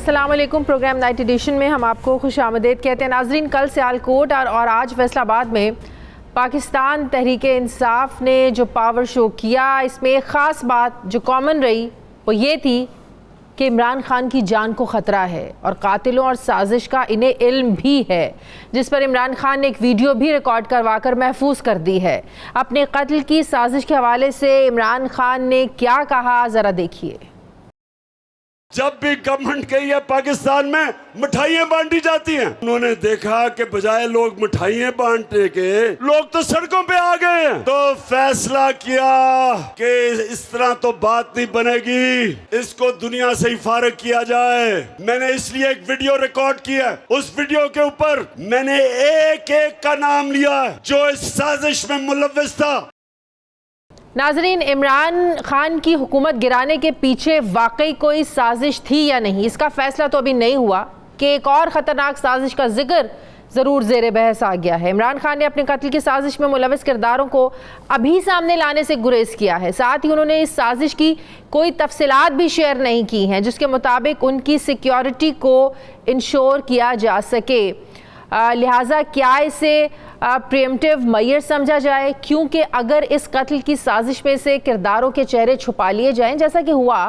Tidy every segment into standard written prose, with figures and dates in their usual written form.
अस्सलाम वालेकुम। Programme night addition में हम आपको खुश आमदीद कहते हैं। नाजरीन, कल सियालकोट और आज फैसलाबाद में पाकिस्तान तहरीक इंसाफ ने जो पावर शो किया, इसमें एक ख़ास बात जो कॉमन रही वो ये थी कि इमरान खान की जान को ख़तरा है और कातिलों और साजिश का इन्हें इल्म भी है, जिस पर इमरान खान ने एक वीडियो भी रिकॉर्ड करवा कर महफूज कर दी है। अपने कत्ल की साजिश के हवाले से इमरान खान ने क्या कहा, ज़रा देखिए। जब भी गवर्नमेंट कही है पाकिस्तान में मिठाइयाँ बांटी जाती हैं, उन्होंने देखा कि बजाय लोग मिठाइयाँ बांटने के लोग तो सड़कों पे आ गए हैं, तो फैसला किया कि इस तरह तो बात नहीं बनेगी, इसको दुनिया से ही फारिग किया जाए। मैंने इसलिए एक वीडियो रिकॉर्ड किया, उस वीडियो के ऊपर मैंने एक एक का नाम लिया जो इस साजिश में मुलव्विस था। नाजरीन, इमरान खान की हुकूमत गिराने के पीछे वाकई कोई साजिश थी या नहीं, इसका फैसला तो अभी नहीं हुआ कि एक और ख़तरनाक साजिश का जिक्र ज़रूर ज़ेर बहस आ गया है। इमरान खान ने अपने कत्ल की साजिश में मुलव्विस किरदारों को अभी सामने लाने से गुरेज किया है। साथ ही उन्होंने इस साजिश की कोई तफसीलात भी शेयर नहीं की हैं जिसके मुताबिक उनकी सिक्योरिटी को इंश्योर किया जा सके। लिहाजा क्या इसे प्रीएम्प्टिव मैयर समझा जाए, क्योंकि अगर इस कत्ल की साजिश में से किरदारों के चेहरे छुपा लिए जाएं जैसा कि हुआ,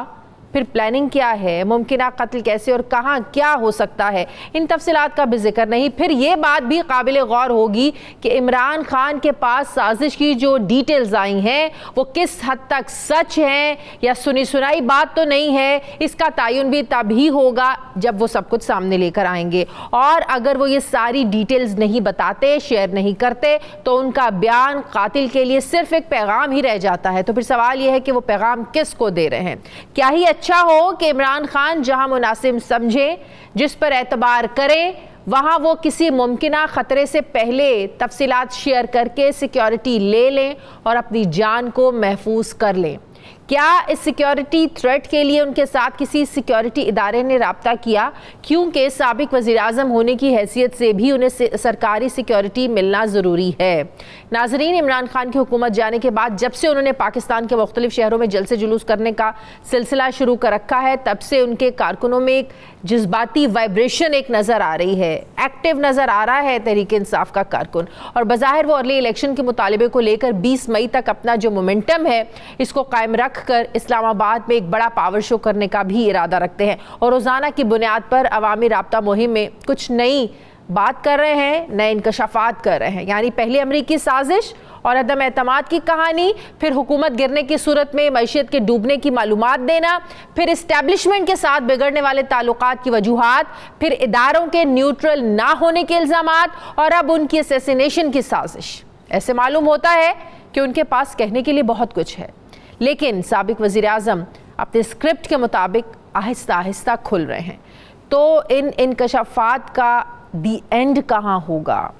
फिर प्लानिंग क्या है, मुमकिन कत्ल कैसे और कहाँ क्या हो सकता है, इन तफसीलात का भी जिक्र नहीं। फिर ये बात भी काबिल गौर होगी कि इमरान खान के पास साजिश की जो डिटेल्स आई हैं वो किस हद तक सच हैं या सुनी सुनाई बात तो नहीं है। इसका तयन भी तभी होगा जब वो सब कुछ सामने लेकर आएंगे, और अगर वो ये सारी डिटेल्स नहीं बताते, शेयर नहीं करते, तो उनका बयान कातिल के लिए सिर्फ एक पैगाम ही रह जाता है। तो फिर सवाल ये है कि वो पैगाम किसको दे रहे हैं। क्या ही अच्छा हो कि इमरान खान जहां मुनासिब समझे, जिस पर एतबार करें, वहां वो किसी मुमकिना खतरे से पहले तफसीलात शेयर करके सिक्योरिटी ले लें और अपनी जान को महफूज कर लें। क्या इस सिक्योरिटी थ्रेट के लिए उनके साथ किसी सिक्योरिटी इदारे ने राब्ता किया, क्योंकि साबिक वज़ीर आज़म होने की हैसियत से भी उन्हें सरकारी सिक्योरिटी मिलना ज़रूरी है। नाजरीन, इमरान खान की हुकूमत जाने के बाद जब से उन्होंने पाकिस्तान के मुख्तलिफ शहरों में जलसे जुलूस करने का सिलसिला शुरू कर रखा है, तब से उनके कारकुनों में एक जज्बाती वाइब्रेशन एक नज़र आ रही है, एक्टिव नज़र आ रहा है तहरीक इंसाफ का कारकुन, और बज़ाहिर वो अर्ली इलेक्शन के मुतालबे को लेकर 20 मई तक अपना जो मोमेंटम है इसको कायम रख कर इस्लामाबाद में एक बड़ा पावर शो करने का भी इरादा रखते हैं, और रोज़ाना की बुनियाद पर अवामी राब्ता मुहिम में कुछ नई बात कर रहे हैं, नए इंकशाफात कर रहे हैं। यानी पहले अमरीकी साजिश और अदम एतमाद की कहानी, फिर हुकूमत गिरने की सूरत में मैशियत के डूबने की मालूमात देना, फिर इस्टेब्लिशमेंट के साथ बिगड़ने वाले ताल्लुकात की वजूहात, फिर इदारों के न्यूट्रल ना होने के इल्ज़ामात, और अब उनकी असैसिनेशन की साजिश। ऐसे मालूम होता है कि उनके पास कहने के लिए बहुत कुछ है, लेकिन साबिक वज़ीर आज़म अपने स्क्रिप्ट के मुताबिक आहिस्ता आहिस्ता खुल रहे हैं। तो इन इंकशाफात का दी एंड कहाँ होगा,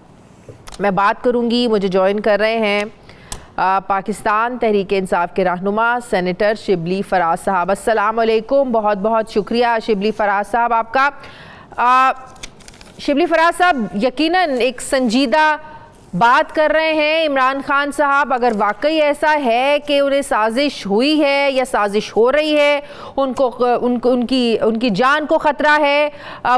मैं बात करूँगी। मुझे ज्वाइन कर रहे हैं पाकिस्तान तहरीक इंसाफ के रहनुमा सेनेटर शिबली फराज साहब। अस्सलाम वालेकुम, बहुत बहुत शुक्रिया शिबली फराज साहब आपका। शिबली फराज साहब, यकीनन एक संजीदा बात कर रहे हैं इमरान खान साहब। अगर वाकई ऐसा है कि उन्हें साजिश हुई है या साजिश हो रही है, उनकी जान को ख़तरा है,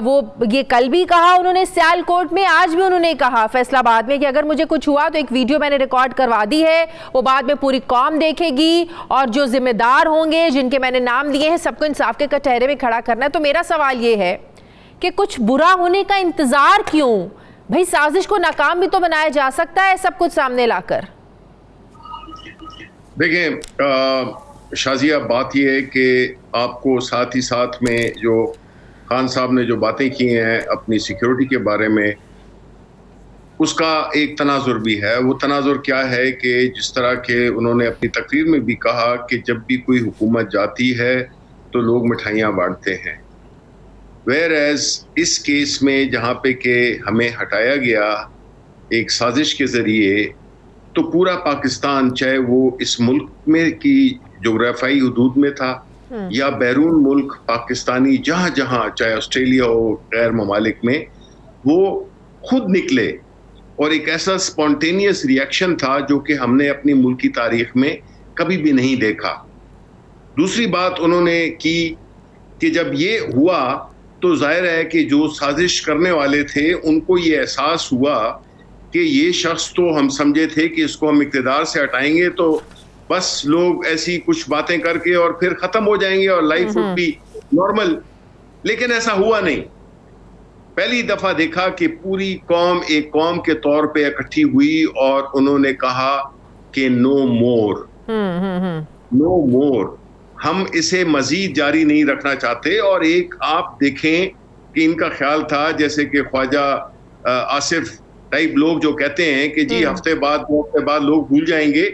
वो ये कल भी कहा उन्होंने सियालकोट में, आज भी उन्होंने कहा फैसलाबाद में कि अगर मुझे कुछ हुआ तो एक वीडियो मैंने रिकॉर्ड करवा दी है, वो बाद में पूरी कौम देखेगी और जो जिम्मेदार होंगे जिनके मैंने नाम दिए हैं सबको इंसाफ के कटहरे में खड़ा करना है। तो मेरा सवाल ये है कि कुछ बुरा होने का इंतज़ार क्यों भाई, साजिश को नाकाम भी तो बनाया जा सकता है सब कुछ सामने लाकर। देखें शाजिया, बात यह है कि आपको साथ ही साथ में जो खान साहब ने जो बातें की हैं अपनी सिक्योरिटी के बारे में, उसका एक तनाजुर भी है। वो तनाजुर क्या है कि जिस तरह के उन्होंने अपनी तकरीर में भी कहा कि जब भी कोई हुकूमत जाती है तो लोग मिठाइयाँ बांटते हैं, वेयर एज इस केस में जहाँ पे कि हमें हटाया गया एक साजिश के ज़रिए, तो पूरा पाकिस्तान, चाहे वो इस मुल्क में की जोग्राफियाई हदूद में था या बैरून मुल्क पाकिस्तानी जहाँ जहाँ, चाहे ऑस्ट्रेलिया हो, गैर ममालिक में, वो खुद निकले और एक ऐसा स्पॉन्टेनियस रिएक्शन था जो कि हमने अपनी मुल्क की तारीख में कभी भी नहीं देखा। दूसरी बात उन्होंने की कि जब ये हुआ तो जाहिर है कि जो साजिश करने वाले थे उनको ये एहसास हुआ कि ये शख्स तो हम समझे थे कि इसको हम इक़्तिदार से हटाएंगे तो बस लोग ऐसी कुछ बातें करके और फिर खत्म हो जाएंगे और लाइफ वुड बी नॉर्मल, लेकिन ऐसा हुआ नहीं। पहली दफा देखा कि पूरी कौम एक कौम के तौर पे इकट्ठी हुई और उन्होंने कहा कि नो मोर, नो मोर, हम इसे मजीद जारी नहीं रखना चाहते। और एक आप देखें कि इनका ख्याल था जैसे कि ख्वाजा आसिफ टाइप लोग जो कहते हैं कि जी हफ्ते बाद 2 हफ्ते बाद लोग भूल जाएंगे,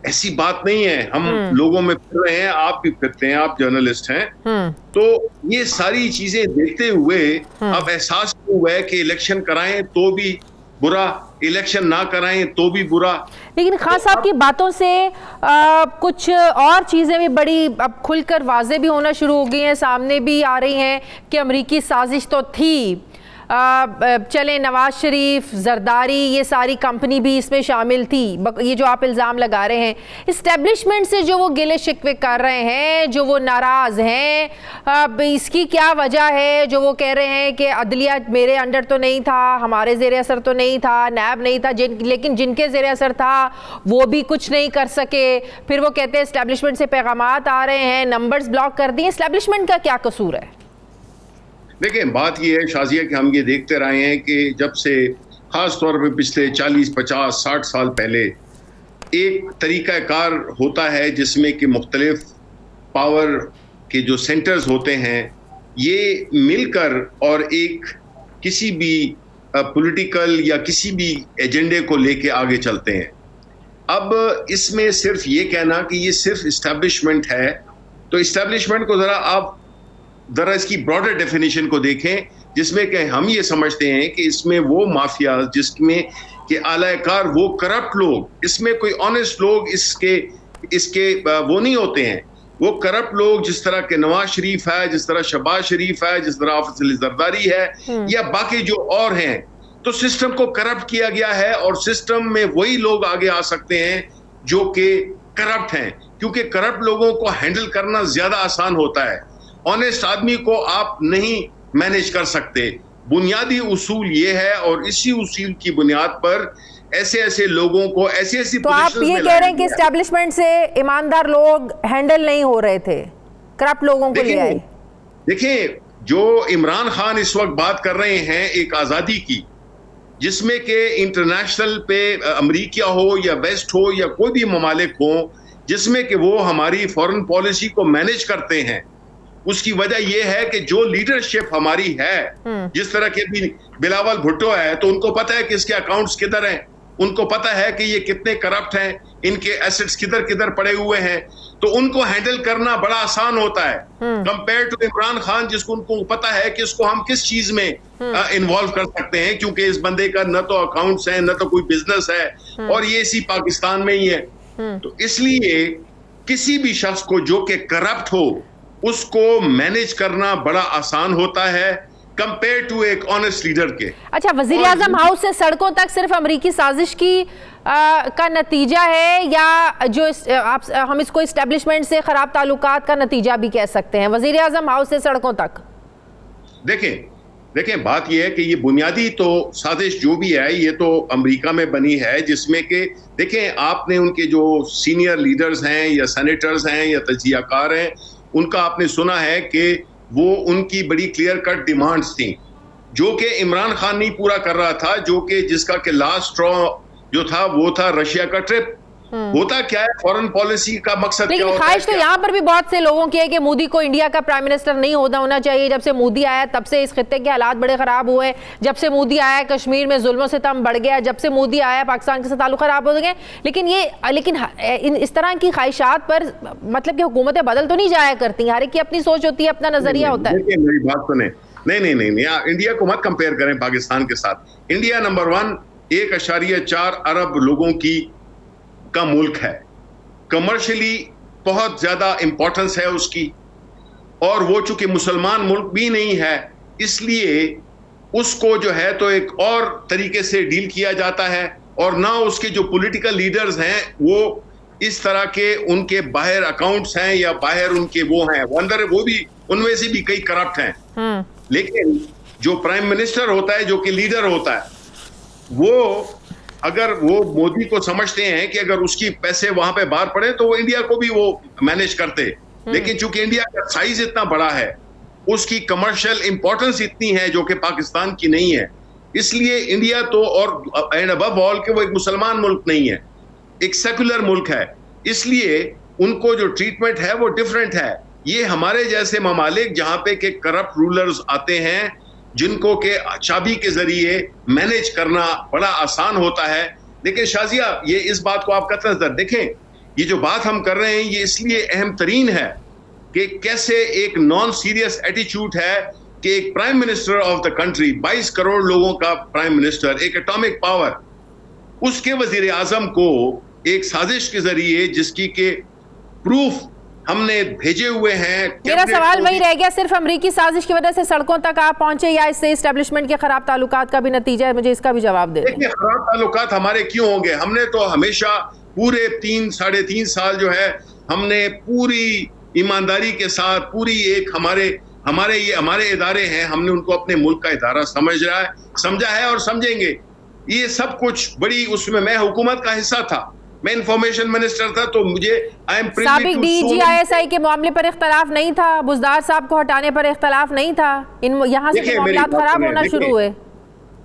ऐसी बात नहीं है। हम लोगों में फिर रहे हैं, आप भी फिरते हैं, आप जर्नलिस्ट हैं, तो ये सारी चीजें देखते हुए अब एहसास हुआ है कि इलेक्शन कराएं तो भी बुरा, इलेक्शन ना कराएं तो भी बुरा। लेकिन खान साहब की बातों से कुछ और चीज़ें भी बड़ी अब खुलकर वाजे भी होना शुरू हो गई हैं, सामने भी आ रही हैं कि अमरीकी साजिश तो थी। चले नवाज शरीफ, जरदारी, ये सारी कंपनी भी इसमें शामिल थी। ये जो आप इल्ज़ाम लगा रहे हैं, इस्टेब्लिशमेंट से जो वो गिले शिकवे कर रहे हैं, जो वो नाराज़ हैं, इसकी क्या वजह है? जो वो कह रहे हैं कि अदलिया मेरे अंडर तो नहीं था, हमारे ज़ेरे असर तो नहीं था, नैब नहीं था, लेकिन जिनके ज़ेरे असर था वो भी कुछ नहीं कर सके। फिर वो कहते हैं इस्टेब्लिशमेंट से पैगामात आ रहे हैं, नंबर्स ब्लॉक कर दिए। इस्टेब्लिशमेंट का क्या कसूर है? देखिए, बात यह है शाजिया कि हम ये देखते रहे हैं कि जब से ख़ास तौर पे पिछले 40, 50, 60 साल पहले एक तरीक़ाकार होता है जिसमें कि मुख्तलिफ पावर के जो सेंटर्स होते हैं ये मिलकर और एक किसी भी पॉलिटिकल या किसी भी एजेंडे को लेके आगे चलते हैं। अब इसमें सिर्फ ये कहना कि ये सिर्फ इस्टेब्लिशमेंट है, तो इस्टेब्लिशमेंट को ज़रा इसकी ब्रॉडर डेफिनेशन को देखें, जिसमें कि हम ये समझते हैं कि इसमें वो माफिया जिसमें कि आलाकार वो करप्ट लोग, इसमें कोई ऑनेस्ट लोग इसके वो नहीं होते हैं। वो करप्ट लोग जिस तरह के नवाज शरीफ है, जिस तरह शहबाज शरीफ है, जिस तरह हाफिज अली जरदारी है या बाकी जो और हैं, तो सिस्टम को करप्ट किया गया है और सिस्टम में वही लोग आगे आ सकते हैं जो कि करप्ट हैं, क्योंकि करप्ट लोगों को हैंडल करना ज्यादा आसान होता है। ऑनेस्ट आदमी को आप नहीं मैनेज कर सकते। बुनियादी उसूल ये है और इसी उसूल की बुनियाद पर ऐसे लोगों को ऐसी तो आप ये कह रहे हैं कि एस्टेब्लिशमेंट से ईमानदार लोग हैंडल नहीं हो रहे थे, करप्ट लोगों को ले आए। देखिए, जो इमरान खान इस वक्त बात कर रहे हैं एक आज़ादी की, जिसमें कि इंटरनेशनल पे अमेरिका हो या वेस्ट हो या कोई भी ममालिक हो, जिसमें कि वो हमारी फॉरेन पॉलिसी को मैनेज करते हैं, उसकी वजह यह है कि जो लीडरशिप हमारी है, जिस तरह के भी बिलावल भुट्टो है, तो उनको पता है कि इसके अकाउंट्स किधर हैं, उनको पता है कि ये कितने करप्ट हैं, इनके एसेट्स किधर किधर पड़े हुए हैं, तो उनको हैंडल करना बड़ा आसान होता है कंपेयर टू इमरान खान, जिसको उनको पता है कि इसको हम किस चीज में इन्वॉल्व कर सकते हैं, क्योंकि इस बंदे का न तो अकाउंट्स हैं, न तो कोई बिजनेस है और ये इसी पाकिस्तान में ही है। तो इसलिए किसी भी शख्स को जो कि करप्ट हो उसको मैनेज करना बड़ा आसान होता है कंपेयर टू एक ऑनेस्ट लीडर के। अच्छा, वजीर आजम हाउस से सड़कों तक सिर्फ अमरीकी साजिश की का नतीजा है या जो हम इसको इस्टेब्लिशमेंट से खराब ताल्लुकात का नतीजा भी कह सकते हैं? वजीर आजम हाउस से सड़कों तक देखें बात यह है कि ये बुनियादी तो साजिश जो भी है ये तो अमेरिका में बनी है, जिसमें कि देखें आपने उनके जो सीनियर लीडर्स हैं या सेनेटर्स हैं या तजियाकार हैं, उनका आपने सुना है कि वो उनकी बड़ी क्लियर कट डिमांड्स थी जो कि इमरान खान नहीं पूरा कर रहा था, जो कि जिसका कि लास्ट स्ट्रॉ जो था वो था रशिया का ट्रिप। होता क्या है, फॉरेन पॉलिसी का मकसद क्या होता है? लेकिन ख्वाहिश तो यहाँ पर भी बहुत से लोगों की है कि मोदी को इंडिया का प्राइम मिनिस्टर नहीं होना चाहिए। जब से मोदी आया तब से इस खित्ते के हालात बड़े खराब हुए। जब से मोदी आया कश्मीर में जुल्म सितम बढ़ गया। जब से मोदी आया पाकिस्तान के साथ ताल्लुक खराब हो गए। लेकिन इस तरह की ख्वाहिशात पर मतलब कि हुकूमतें बदल तो नहीं जाया करती, हर एक की अपनी सोच होती है, अपना नजरिया होता है। मेरी बात सुने, नहीं, इंडिया को मत कंपेयर करें पाकिस्तान के साथ। इंडिया नंबर 1 1.4 अरब लोगों की का मुल्क है, कमर्शियली बहुत ज्यादा इंपॉर्टेंस है उसकी, और वो चूंकि मुसलमान मुल्क भी नहीं है इसलिए उसको जो है तो एक और तरीके से डील किया जाता है, और ना उसके जो पॉलिटिकल लीडर्स हैं वो इस तरह के उनके बाहर अकाउंट्स हैं या बाहर उनके वो हैं, वो अंदर वो भी उनमें से भी कई करप्ट हैं। लेकिन जो प्राइम मिनिस्टर होता है, जो कि लीडर होता है, वो अगर वो मोदी को समझते हैं कि अगर उसकी पैसे वहां पे बाहर पड़े तो वो इंडिया को भी वो मैनेज करते, लेकिन चूंकि इंडिया का साइज इतना बड़ा है, उसकी कमर्शियल इंपॉर्टेंस इतनी है जो कि पाकिस्तान की नहीं है, इसलिए इंडिया तो और एंड अबव ऑल कि वो एक मुसलमान मुल्क नहीं है, एक सेकुलर मुल्क है, इसलिए उनको जो ट्रीटमेंट है वो डिफरेंट है। ये हमारे जैसे ममालिक जहां पे के करप्ट रूलर्स आते हैं, जिनको के चाबी के जरिए मैनेज करना बड़ा आसान होता है। लेकिन शाजिया, ये इस बात को आप कतई नजर देखें, ये जो बात हम कर रहे हैं ये इसलिए अहम तरीन है कि कैसे एक नॉन सीरियस एटीट्यूड है कि एक prime minister of the country, 22 crore लोगों का प्राइम मिनिस्टर, एक एटॉमिक पावर, उसके वजीर आजम को एक साजिश के जरिए जिसकी के प्रूफ हमने भेजे हुए हैं। मेरा सवाल वही रह गया, सिर्फ अमेरिकी साजिश की वजह से सड़कों तक आप पहुंचे या इससे एस्टेब्लिशमेंट के खराब ताल्लुकात का भी नतीजा है? मुझे इसका भी जवाब दे। देखिए, खराब ताल्लुकात हमारे क्यों होंगे? हमने तो हमेशा पूरे 3-3.5 साल जो है हमने पूरी ईमानदारी के साथ, पूरी एक हमारे इदारे हैं, हमने उनको अपने मुल्क का इदारा समझा है और समझेंगे। ये सब कुछ बड़ी, उसमें मैं हुकूमत का हिस्सा था, मैं इंफॉर्मेशन मिनिस्टर था, तो मुझे साबिक DGISI के मामले पर इख्तलाफ नहीं था, बुज़दार साहब को हटाने पर इख्तलाफ नहीं था, इन यहाँ से मामलात खराब होना शुरू हुए।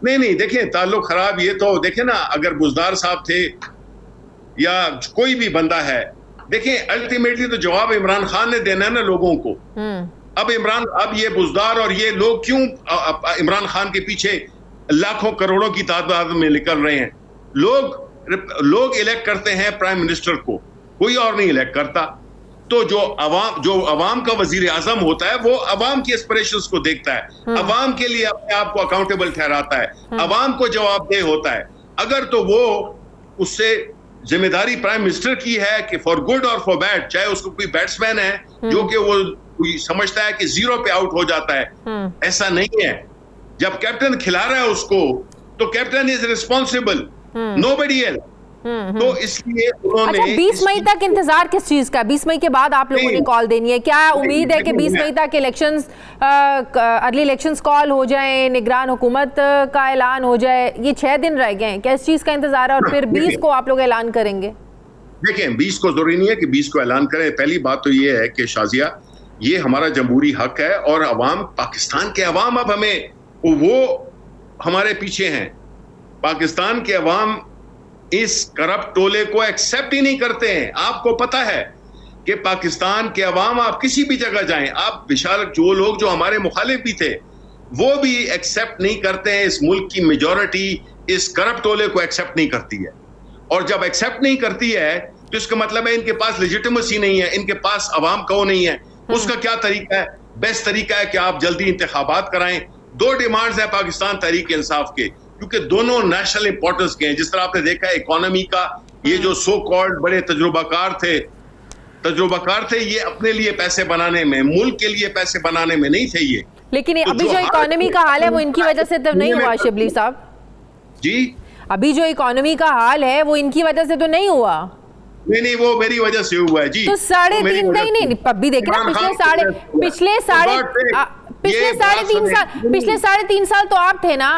नहीं, देखिए, ताल्लुक खराब, ये तो देखे ना, अगर बुज़दार साहब थे या कोई भी बंदा है, देखिए अल्टीमेटली तो जवाब इमरान खान ने देना है ना लोगों को। अब ये बुज़दार और ये लोग क्यों इमरान खान के पीछे लाखों करोड़ों की तादाद में निकल रहे हैं? लोग इलेक्ट करते हैं प्राइम मिनिस्टर को, कोई और नहीं इलेक्ट करता। तो जो अवाम का वजीर आजम होता है वो अवाम की एस्पिरेशंस को देखता है, अवाम के लिए अपने आप को अकाउंटेबल ठहराता है, अवाम को जवाबदेह होता है। अगर तो वो उससे जिम्मेदारी प्राइम मिनिस्टर की है कि फॉर गुड और फॉर बैड, चाहे उसको कोई बैट्समैन है जो कि वो समझता है कि 0 पे आउट हो जाता है, ऐसा नहीं है। जब कैप्टन खिला रहा है उसको, तो captain is responsible, nobody else. तो इसलिए उन्होंने 20 मई तक इंतजार किस चीज का? 20 मई के बाद आप लोगों ने कॉल देनी है, क्या उम्मीद है कि 20 मई तक इलेक्शंस, अर्ली इलेक्शंस कॉल हो जाएं, निगरान हुकूमत का ऐलान हो जाए? ये 6 दिन रह गए हैं, क्या इस चीज का इंतजार है और फिर 20 को आप लोग ऐलान करेंगे? देखें, 20 को जरूरी नहीं है कि 20 को ऐलान करें। पहली बात तो ये है कि शाजिया, ये हमारा जमहूरी हक है और अवाम, पाकिस्तान के अवाम अब वो हमारे पीछे हैं। पाकिस्तान के अवाम इस करप्ट टोले को एक्सेप्ट ही नहीं करते हैं। आपको पता है कि पाकिस्तान के अवाम, आप किसी भी जगह जाएं, आप विशाल जो लोग जो हमारे मुखालिफ भी थे, वो भी एक्सेप्ट नहीं करते हैं। इस मुल्क की मेजॉरिटी इस करप्ट टोले को एक्सेप्ट नहीं करती है, और जब एक्सेप्ट नहीं करती है तो इसका मतलब है इनके पास लेजिटिमेसी नहीं है, इनके पास अवाम का वो नहीं है। उसका क्या तरीका है? बेस्ट तरीका है कि आप जल्दी इंतखाबात कराएं। 2 डिमांड्स है पाकिस्तान तहरीक इंसाफ के, क्योंकि दोनों नेशनल इंपॉर्टेंस के हैं। जिस तरह आपने देखा है इकोनॉमी का, ये जो सो कॉल्ड बड़े तजुर्बाकार थे, ये अपने लिए पैसे बनाने में, मुल्क के लिए पैसे बनाने में नहीं थे ये। लेकिन अभी जो इकोनॉमी का हाल है वो इनकी वजह से तो नहीं हुआ शिबली साहब जी? अभी जो इकोनॉमी का हाल है वो इनकी वजह से तो नहीं हुआ। नहीं, वो मेरी वजह से हुआ है जी। तो 3.5 नहीं, पब भी देख रहे पिछले साढ़े तीन साल तो आप थे ना?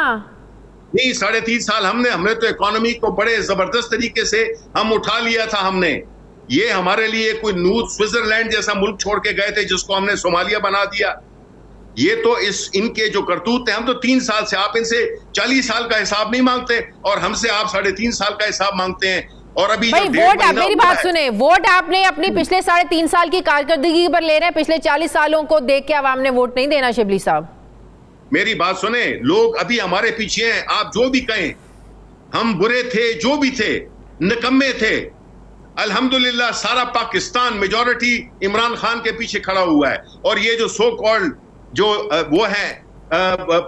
नहीं, 3.5 साल हमने तो इकोनॉमी को बड़े जबरदस्त तरीके से हम उठा लिया था। हमने ये हमारे लिए कोई स्विट्जरलैंड जैसा मुल्क छोड़ के गए थे जिसको हमने सोमालिया बना दिया। ये तो इनके जो करतूत थे, हम तो 3 साल से, आप इनसे 40 साल का हिसाब नहीं मांगते और हमसे आप 3.5 साल का हिसाब मांगते हैं। और अभी भाई वोट, आप मेरी बात सुने, वोट आपने अपनी पिछले 3.5 साल की कारकर्दगी पर ले रहे हैं, पिछले 40 सालों को देख के आवाम ने वोट नहीं देना। शिबली साहब मेरी बात सुने, लोग अभी हमारे पीछे हैं, आप जो भी कहें, हम बुरे थे, जो भी थे, निकम्मे थे, अल्हम्दुलिल्लाह सारा पाकिस्तान मेजॉरिटी इमरान खान के पीछे खड़ा हुआ है। और ये जो सो कॉल्ड जो वो हैं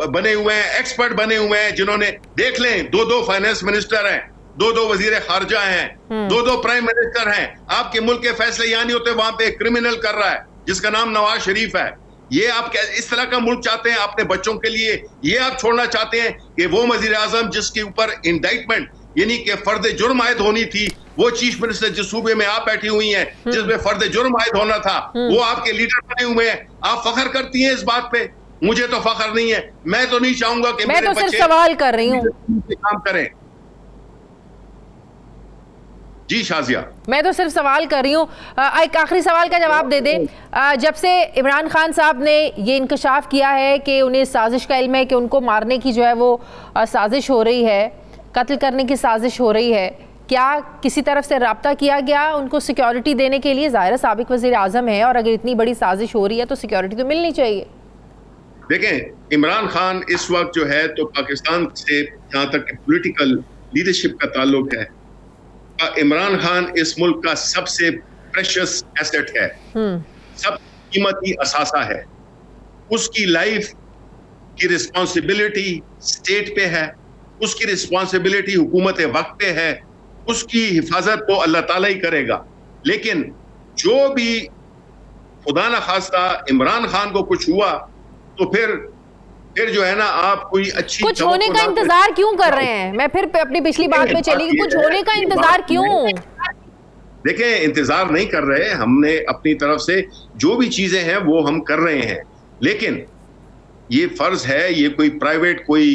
बने हुए हैं, एक्सपर्ट बने हुए हैं, जिन्होंने देख लें 2 फाइनेंस मिनिस्टर हैं, 2 वजीर खारजा हैं, 2 प्राइम मिनिस्टर हैं। आपके मुल्क के फैसले यहाँ नहीं होते, वहां पे एक क्रिमिनल कर रहा है जिसका नाम नवाज शरीफ है। ये आप इस तरह का मुल्क चाहते हैं अपने बच्चों के लिए? ये आप छोड़ना चाहते हैं कि वो वजीर आजम जिसके ऊपर इंडाइटमेंट यानी कि फर्द जुर्म आयद होनी थी, वो चीफ मिनिस्टर जिस सूबे में आप बैठी हुई हैं जिसमें फर्द जुर्म आयद होना था, वो आपके लीडर बने हुए हैं? आप फख्र करती हैं इस बात पे? मुझे तो फख्र नहीं है, मैं तो नहीं चाहूंगा कि मैं तो सिर्फ सवाल कर रही हूँ, काम करें। जी शाजिया, मैं तो सिर्फ सवाल कर रही हूँ। एक आखिरी सवाल का जवाब दे दें। जब से इमरान खान साहब ने ये इंकशाफ किया है कि उन्हें साजिश का इल्म है कि उनको मारने की जो है वो साजिश हो रही है, कत्ल करने की साजिश हो रही है, क्या किसी तरफ से रब्ता किया गया उनको सिक्योरिटी देने के लिए? ज़ाहिर साबिक वज़ीर आज़म है और अगर इतनी बड़ी साजिश हो रही है तो सिक्योरिटी तो मिलनी चाहिए। देखें, इमरान खान इस वक्त जो है तो पाकिस्तान से जहाँ तक पॉलिटिकल लीडरशिप का ताल्लुक है, इमरान खान इस मुल्क का सबसे प्रेशियस एसेट है, सब कीमती असासा है। उसकी लाइफ की रिस्पॉन्सिबिलिटी स्टेट पे है, उसकी रिस्पॉन्सिबिलिटी हुकूमत वक्त पे है, उसकी हिफाजत तो अल्लाह ताला ही करेगा। लेकिन जो भी खुदा न खास्ता इमरान खान को कुछ हुआ तो फिर जो है ना, आप कोई अच्छी कुछ होने का इंतजार क्यों कर रहे हैं? मैं फिर अपनी पिछली बात पे चली, कुछ होने का इंतजार क्यों? देखें, इंतजार नहीं कर रहे, हमने अपनी तरफ से जो भी चीजें हैं वो हम कर रहे हैं, लेकिन ये फर्ज है, ये कोई प्राइवेट कोई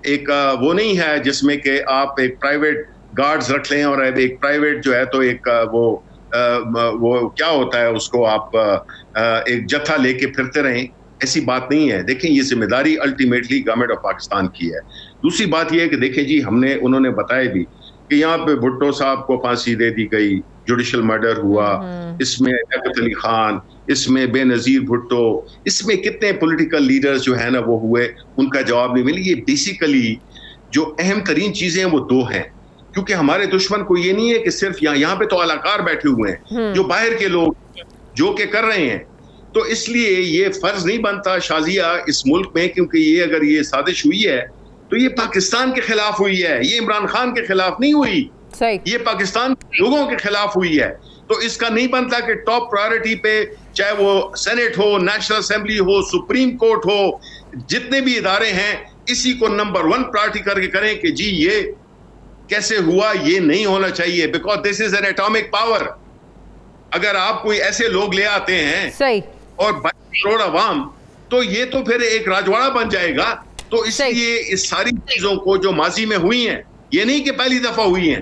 एक वो नहीं है जिसमें कि आप एक प्राइवेट गार्ड्स रख लें और एक प्राइवेट जो है तो एक वो क्या होता है उसको आप एक जत्था लेके फिरते रहें, ऐसी बात नहीं है। देखें, ये जिम्मेदारी अल्टीमेटली गवर्नमेंट ऑफ पाकिस्तान की है। दूसरी बात ये है कि देखें जी, उन्होंने बताया भी कि यहाँ पे भुट्टो साहब को फांसी दे दी गई, जुडिशल मर्डर हुआ, इसमें लियाकत अली खान, इसमें बेनजीर भुट्टो, इसमें कितने पॉलिटिकल लीडर्स जो है ना वो हुए, उनका जवाब नहीं मिली। ये बेसिकली जो अहम तरीन चीजें हैं वो दो हैं, क्योंकि हमारे दुश्मन को ये नहीं है कि सिर्फ यहाँ पे तो अलाकार बैठे हुए हैं जो बाहर के लोग जो के कर रहे हैं, तो इसलिए ये फर्ज नहीं बनता शाजिया इस मुल्क में, क्योंकि ये अगर ये साजिश हुई है तो ये पाकिस्तान के खिलाफ हुई है, ये इमरान खान के खिलाफ नहीं हुई, ये पाकिस्तान के लोगों के खिलाफ हुई है। तो इसका नहीं बनता कि टॉप प्रायोरिटी पे, चाहे वो सेनेट हो, नेशनल असेंबली हो, सुप्रीम कोर्ट हो, जितने भी इदारे हैं, इसी को नंबर 1 प्रायोरिटी करके करें कि जी ये कैसे हुआ, ये नहीं होना चाहिए, because this is an atomic power. अगर आप कोई ऐसे लोग ले आते हैं सही और 22 करोड़ अवाम, तो ये तो फिर एक राजवाड़ा बन जाएगा। तो इसलिए इस सारी चीजों को जो माजी में हुई हैं, ये नहीं कि पहली दफा हुई हैं,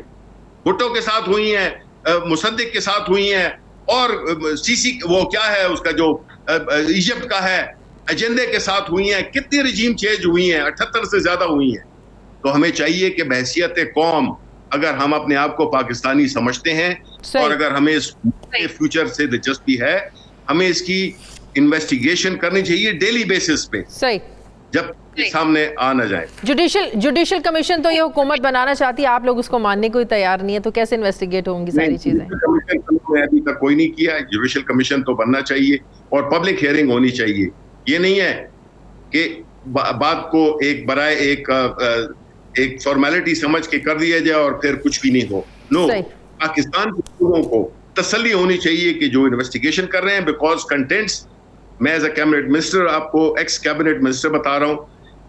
भुट्टो के साथ हुई हैं, मुसद्दिक के साथ हुई हैं, और सीसी वो क्या है उसका जो इजिप्ट का है एजेंडे के साथ हुई हैं, कितनी रिजीम चेंज हुई हैं, 78 से ज्यादा हुई हैं। तो हमें चाहिए कि बहैसियत कौम, अगर हम अपने आप को पाकिस्तानी समझते हैं और अगर हमें इस फ्यूचर से दिलचस्पी है, हमें इसकी इन्वेस्टिगेशन करनी चाहिए डेली बेसिस पे, सही, जब सामने आ ना जाए। जुडिशल कमीशन तो ये हुकूमत बनाना चाहती है, आप लोग उसको मानने को तैयार नहीं है, तो कैसे इन्वेस्टिगेट होंगी सारी चीजें? कमीशन अभी तक कोई नहीं किया। जुडिशल कमीशन तो बनना चाहिए और पब्लिक हियरिंग होनी चाहिए। ये नहीं है कि बात को एक बराए एक फॉर्मेलिटी समझ के कर दिया जाए और फिर कुछ भी नहीं हो। नो, पाकिस्तान के लोगों को तसल्ली होनी चाहिए कि जो इन्वेस्टिगेशन कर रहे हैं, बिकॉज कंटेंट्स, मैं एज अ कैबिनेट मिनिस्टर आपको एक्स कैबिनेट मिनिस्टर बता रहा हूँ,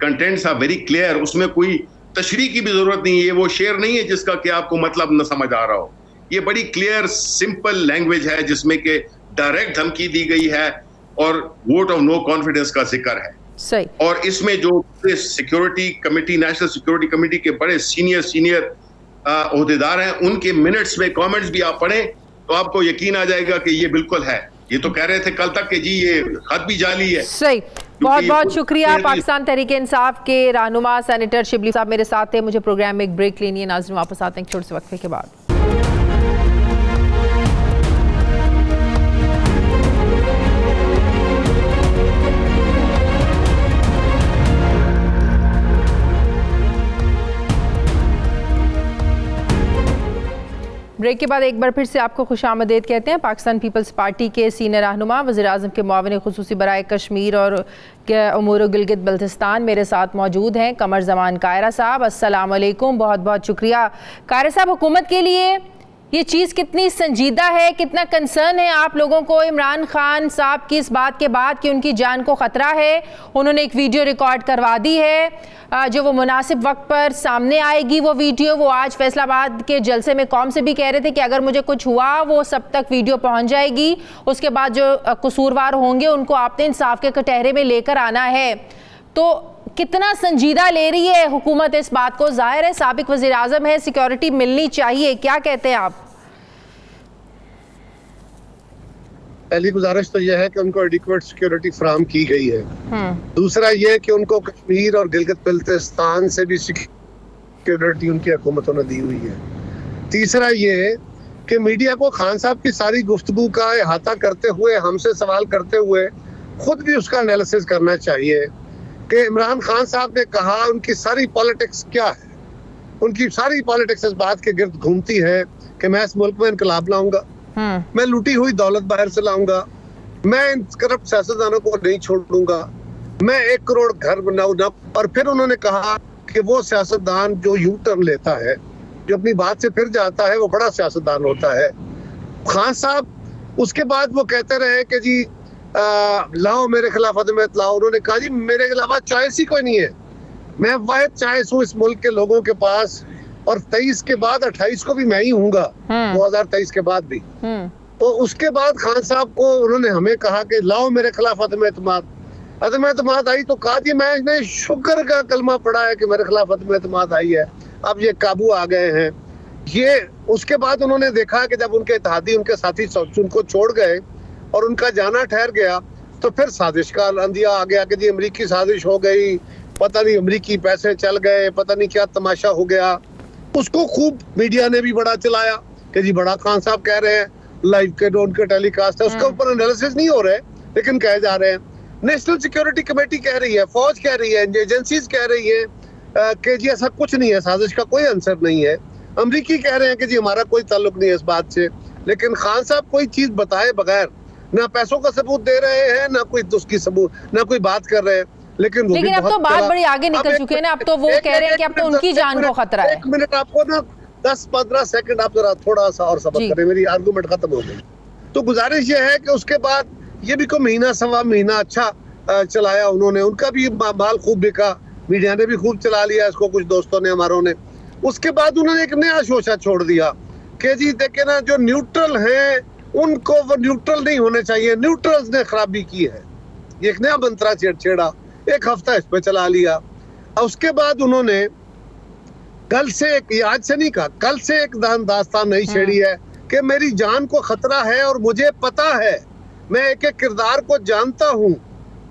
कंटेंट्स आर वेरी क्लियर, उसमें कोई तशरीह की भी जरूरत नहीं है। वो शेर नहीं है जिसका कि आपको मतलब न समझ आ रहा हो। ये बड़ी क्लियर सिंपल लैंग्वेज है जिसमें कि डायरेक्ट धमकी दी गई है और वोट ऑफ नो कॉन्फिडेंस का जिक्र है। सही। और इसमें जो security committee, national security committee के बड़े सीनियर ओहदेदार हैं, उनके मिनट्स में कमेंट्स भी आप पढ़ें तो आपको यकीन आ जाएगा कि ये बिल्कुल है। ये तो कह रहे थे कल तक कि जी ये खत भी जाली है। सही, बहुत बहुत शुक्रिया। पाकिस्तान तहरीक इंसाफ के रहनुमा सेनेटर शिबली साहब मेरे साथ थे। मुझे प्रोग्राम में एक ब्रेक लेनी है, नाज़रीन वापस आते हैं एक छोटे से वक्फे के बाद। ब्रेक के बाद एक बार फिर से आपको खुशामदीद कहते हैं। पाकिस्तान पीपल्स पार्टी के सीनियर रहनुमा वज़ीर-ए-आज़म के मुआविन खुसूसी बराए कश्मीर और उमूर गिलगित बल्तिस्तान मेरे साथ मौजूद हैं कमर ज़मान कायरा साहब। अस्सलाम वालेकुम, बहुत बहुत शुक्रिया। कायरा साहब, हुकूमत के लिए ये चीज़ कितनी संजीदा है, कितना कंसर्न है आप लोगों को इमरान खान साहब की इस बात के बाद कि उनकी जान को ख़तरा है? उन्होंने एक वीडियो रिकॉर्ड करवा दी है जो वो मुनासिब वक्त पर सामने आएगी वो वीडियो। वो आज फैसलाबाद के जलसे में कौम से भी कह रहे थे कि अगर मुझे कुछ हुआ वो सब तक वीडियो पहुंच जाएगी, उसके बाद जो कसूरवार होंगे उनको आपने इंसाफ के कटहरे में लेकर आना है। तो कितना संजीदा ले रही है हुकूमत इस बात को? जाहिर है साबिक वज़ीर आज़म है, सिक्योरिटी मिलनी चाहिए, क्या कहते हैं आप? पहली गुजारिश तो यह है कि उनको एडिक्वेट सिक्योरिटी फराहम की गई है। दूसरा यह कि उनको कश्मीर और गिलगित बल्तिस्तान से भी सिक्योरिटी उनकी हुकूमतों ने दी हुई है। तीसरा ये कि मीडिया को खान साहब की सारी गुफ्तगू का अहाता करते हुए, हमसे सवाल करते हुए खुद भी उसका एनालिसिस करना चाहिए कि इमरान खान साहब ने कहा उनकी सारी पॉलिटिक्स क्या है। उनकी सारी पॉलिटिक्स इस बात के गिर्द घूमती है कि मैं इस मुल्क में इनकलाब लाऊंगा, मैं लूटी हुई दौलत बाहर से लाऊंगा, मैं इन करप्ट सियासतदानों को नहीं छोड़ूंगा, मैं 1 करोड़ घर बनाऊंगा। और फिर उन्होंने कहा कि वो सियासतदान जो यू टर्न लेता है, जो अपनी बात से फिर जाता है, वो बड़ा सियासतदान होता है। खान साहब उसके बाद वो कहते रहे कि जी लाओ मेरे खिलाफ अदमत लाओ। उन्होंने कहा जी मेरे अलावा चॉइस ही कोई नहीं है, मैं वाहिद चॉइस हूँ इस मुल्क के लोगों के पास, और 23 के बाद 28 को भी मैं ही हूँगा, 2023 के बाद भी। तो उसके बाद खान साहब को उन्होंने हमें कहा कि लाओ मेरे खिलाफ अदम एतमाद आई, तो कहा जी मैंने शुक्र का कलमा पढ़ा है कि मेरे खिलाफ अदम एतमाद आई है, अब ये काबू आ गए हैं ये। उसके बाद उन्होंने देखा कि जब उनके इत्तेहादी, उनके साथी उनको छोड़ गए और उनका जाना ठहर गया, तो फिर साजिश का अंदिया आ गया कि जी अमरीकी साजिश हो गई, पता नहीं अमरीकी पैसे चल गए, पता नहीं क्या तमाशा हो गया। उसको खूब मीडिया ने भी बड़ा चलाया कि जी बड़ा खान साहब कह रहे हैं, लाइव के उनके टेलीकास्ट है, उसके ऊपर एनालिसिस नहीं हो रहे लेकिन कहे जा रहे हैं। नेशनल सिक्योरिटी कमेटी कह रही है, फौज कह रही है, एजेंसीज कह रही है कि जी ऐसा कुछ नहीं है, साजिश का कोई आंसर नहीं है। अमरीकी कह रहे हैं कि जी हमारा कोई ताल्लुक नहीं है इस बात से। लेकिन खान साहब कोई चीज बताए बगैर ना पैसों का सबूत दे रहे हैं, ना कोई उसकी सबूत, ना कोई बात कर रहे हैं। लेकिन अब तो बात बड़ी आगे निकल चुकी है ना, अब तो वो कह रहे हैं कि अब तो उनकी जान को खतरा है। 1 मिनट आपको ना 10-15 सेकंड आप जरा थोड़ा सा और सब्र करें, मेरी आर्गुमेंट खत्म हो गई। तो गुजारिश ये है कि उसके बाद ये भी कोई महीना सवा महीना अच्छा चलाया उन्होंने, उनका भी माल खूब बिका, मीडिया ने भी खूब चला लिया इसको, कुछ दोस्तों ने हमारों ने। उसके बाद उन्होंने एक नया शोशा छोड़ दिया कि जी देखे ना जो न्यूट्रल है उनको वो न्यूट्रल नहीं होने चाहिए, न्यूट्रल्स ने खराबी की है। एक नया मंत्रा छेड़ा, 1 हफ्ता इस पे चला लिया। और उसके बाद उन्होंने कल से आज से नहीं कहा, कल से एक दास्तान नई छेड़ी है कि मेरी जान को खतरा है और मुझे पता है, मैं एक एक किरदार को जानता हूँ।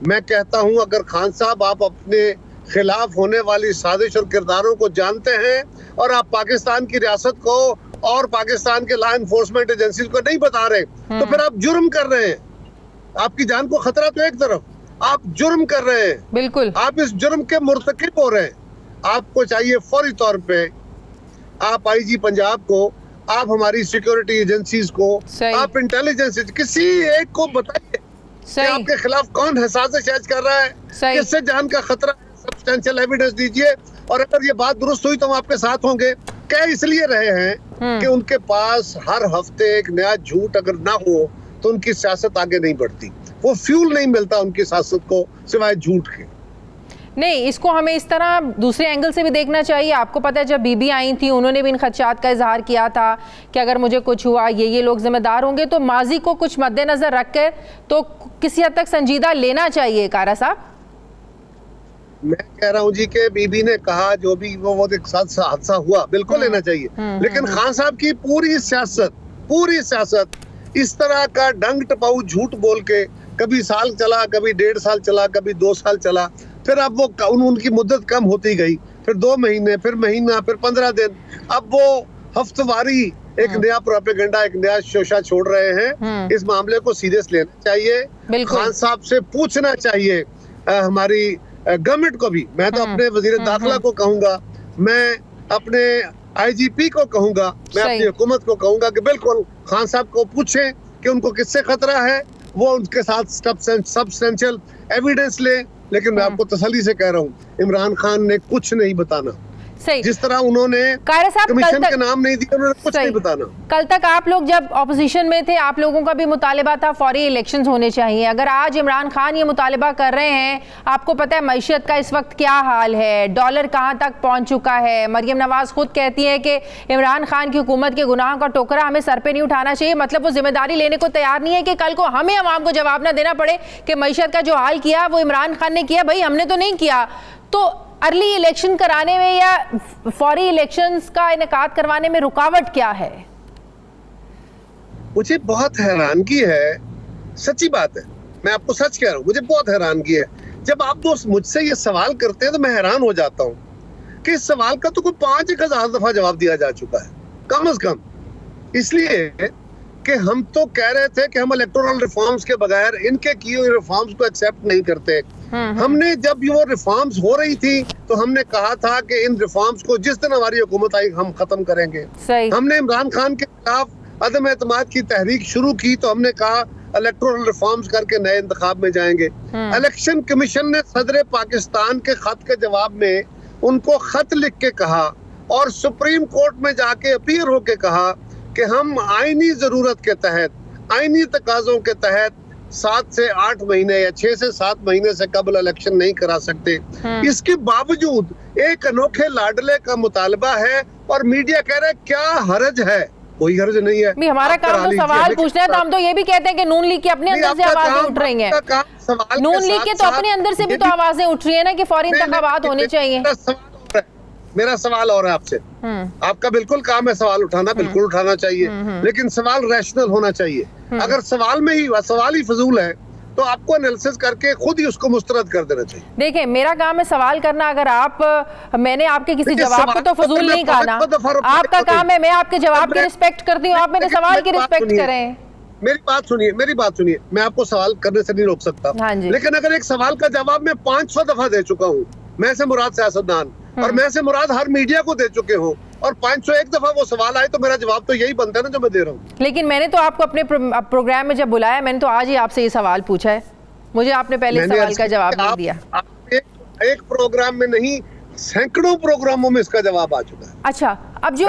मैं कहता हूँ अगर खान साहब आप अपने खिलाफ होने वाली साजिश और किरदारों को जानते हैं और आप पाकिस्तान की रियासत को और पाकिस्तान के लॉ एनफोर्समेंट एजेंसीज को नहीं बता रहे, तो फिर आप जुर्म कर रहे हैं। आपकी जान को खतरा तो एक तरफ, आप जुर्म कर रहे हैं, बिल्कुल आप इस जुर्म के मुर्तकिब हो रहे हैं। आपको चाहिए फौरी तौर पे आप आईजी पंजाब को, आप हमारी सिक्योरिटी एजेंसीज को, आप इंटेलिजेंस किसी एक को बताइए कि आपके खिलाफ कौन है साजिश कर रहा है, किससे जान का खतरा है, सब्सटेंशियल एविडेंस दीजिए। और अगर ये बात दुरुस्त हुई तो हम आपके साथ होंगे। कह इसलिए रहे हैं कि उनके पास हर हफ्ते एक नया झूठ अगर ना हो तो उनकी सियासत आगे नहीं बढ़ती, वो फ्यूल नहीं मिलता उनकी सियासत को सिवाय झूठ के। नहीं, इसको हमें इस तरह दूसरे एंगल से भी देखना चाहिए। आपको पता है जब बीबी आई थी उन्होंने भी इन खदशात का इजहार किया था कि अगर मुझे कुछ हुआ ये लोग जिम्मेदार होंगे। तो माजी को कुछ मद्देनजर रख कर तो किसी हद तक संजीदा लेना चाहिए कारा साहब। मैं कह रहा हूँ जी कि बीबी ने कहा जो भी वो एक साथ हादसा हुआ बिल्कुल लेना चाहिए, लेकिन खान साहब की पूरी सियासत इस तरह का डंग टपाऊ झूठ बोल के कभी साल चला, कभी 1.5 साल चला, कभी 2 साल चला, फिर अब वो उनकी मुद्दत कम होती गई, फिर 2 महीने, फिर महीना, फिर 15 दिन, अब वो हफ्तवारी एक नया प्रोपेगेंडा, एक नया शोशा छोड़ रहे हैं। इस मामले को सीरियस लेना चाहिए, खान साहब से पूछना चाहिए, हमारी गवर्नमेंट को भी। मैं तो अपने वजीर दाखिला को कहूंगा, मैं अपने आईजीपी को कहूंगा, मैं अपनी हुकूमत को कहूंगा कि बिल्कुल खान साहब को पूछें कि उनको किससे खतरा है, वो उनके साथ सब्सटेंशियल एविडेंस ले। लेकिन मैं आपको तसल्ली से कह रहा हूँ, इमरान खान ने कुछ नहीं बताना। सही। जिस तरह उन्होंने कायरा साहब कमीशन के नाम नहीं दिए, उन्होंने कुछ नहीं बताना। कल तक आप लोग जब ऑपोजिशन में थे, आप लोगों का भी मुतालिबा था फौरी इलेक्शंस होने चाहिए। अगर आज इमरान खान ये मुतालिबा कर रहे हैं, आपको पता है मैशियत का इस वक्त क्या हाल है, डॉलर कहाँ तक पहुँच चुका है। मरियम नवाज खुद कहती है कि इमरान खान की हुकूमत के गुनाहों का टोकरा हमें सर पे नहीं उठाना चाहिए। मतलब वो जिम्मेदारी लेने को तैयार नहीं है कि कल को हमें अवाम को जवाब ना देना पड़े कि मैशियत का जो हाल किया वो इमरान खान ने किया। भाई हमने तो नहीं किया। तो अर्ली इलेक्शन कराने में या फौरी इलेक्शंस का इनेकाद करवाने में रुकावट क्या है? मुझे बहुत हैरानगी है, सच्ची बात है, मैं आपको सच कह रहा हूँ, मुझे बहुत हैरानगी है। जब आप दोस्त मुझसे ये सवाल करते हैं तो मैं हैरान हो जाता हूँ कि इस सवाल का तो कोई 5,000 दफा जवाब दिया जा चुका है, कम से कम। इसलिए कि हम तो कह रहे थे कि हम इलेक्टोरल रिफॉर्म्स के बगैर इनके किए हुए रिफॉर्म्स को एक्सेप्ट नहीं करते। हमने जब वो रिफॉर्म्स हो रही थी तो हमने कहा था कि इन रिफॉर्म्स को जिस दिन हमारी हुकूमत आई हम खत्म करेंगे। हमने इमरान खान के खिलाफ अदम एतमाद की तहरीक शुरू की तो हमने कहा इलेक्टोरल रिफॉर्म्स करके नए इंतखाब में जाएंगे। इलेक्शन कमीशन ने सदर पाकिस्तान के खत के जवाब में उनको खत लिख के कहा और सुप्रीम कोर्ट में जाके अपील होके कहा कि हम आईनी जरूरत के तहत, आईनी तकाजों के तहत 7 से 8 महीने या 6 से 7 महीने से कबल इलेक्शन नहीं करा सकते। इसके बावजूद एक अनोखे लाडले का मुतालबा है और मीडिया कह रहा है क्या हर्ज है। कोई हर्ज नहीं है। हमारा काम तो सवाल पूछना है, तो हम तो ये भी कहते हैं कि नून लीग के अपने अंदर से आवाजें उठ रही हैं। नून लीग के तो अपने अंदर से भी तो आवाजें उठ रही है ना कि फौरी इंतखाबात होने चाहिए। मेरा सवाल और है आपसे, आपका बिल्कुल काम है सवाल उठाना, बिल्कुल उठाना चाहिए, लेकिन सवाल रैशनल होना चाहिए। अगर सवाल ही फजूल है तो आपको एनालिसिस करके खुद ही उसको मुस्तरद कर देना चाहिए। देखिए मेरा काम है सवाल करना। अगर मैंने आपके किसी जवाब को तो फजूल नहीं कहा ना, आपका काम है, मैं आपके जवाब की रिस्पेक्ट करती हूँ, आप मेरे सवाल की रिस्पेक्ट करें। मेरी बात सुनिए, मैं आपको सवाल करने से नहीं रोक सकता, लेकिन अगर एक सवाल का जवाब मैं 500 दफा दे चुका हूँ, मैं से मुराद सियासतदान और मैं से मुराद हर मीडिया को दे चुके हो, और 501 दफा वो सवाल आए तो मेरा जवाब तो यही बनता है ना जो मैं दे रहा हूँ। लेकिन मैंने तो आपको अपने प्रोग्राम में जब बुलाया, मैंने तो आज ही आपसे ये सवाल पूछा है, मुझे आपने पहले सवाल का जवाब नहीं दिया। एक प्रोग्राम में नहीं, सैकड़ों प्रोग्रामों में इसका जवाब आ चुका है। अच्छा, अब जो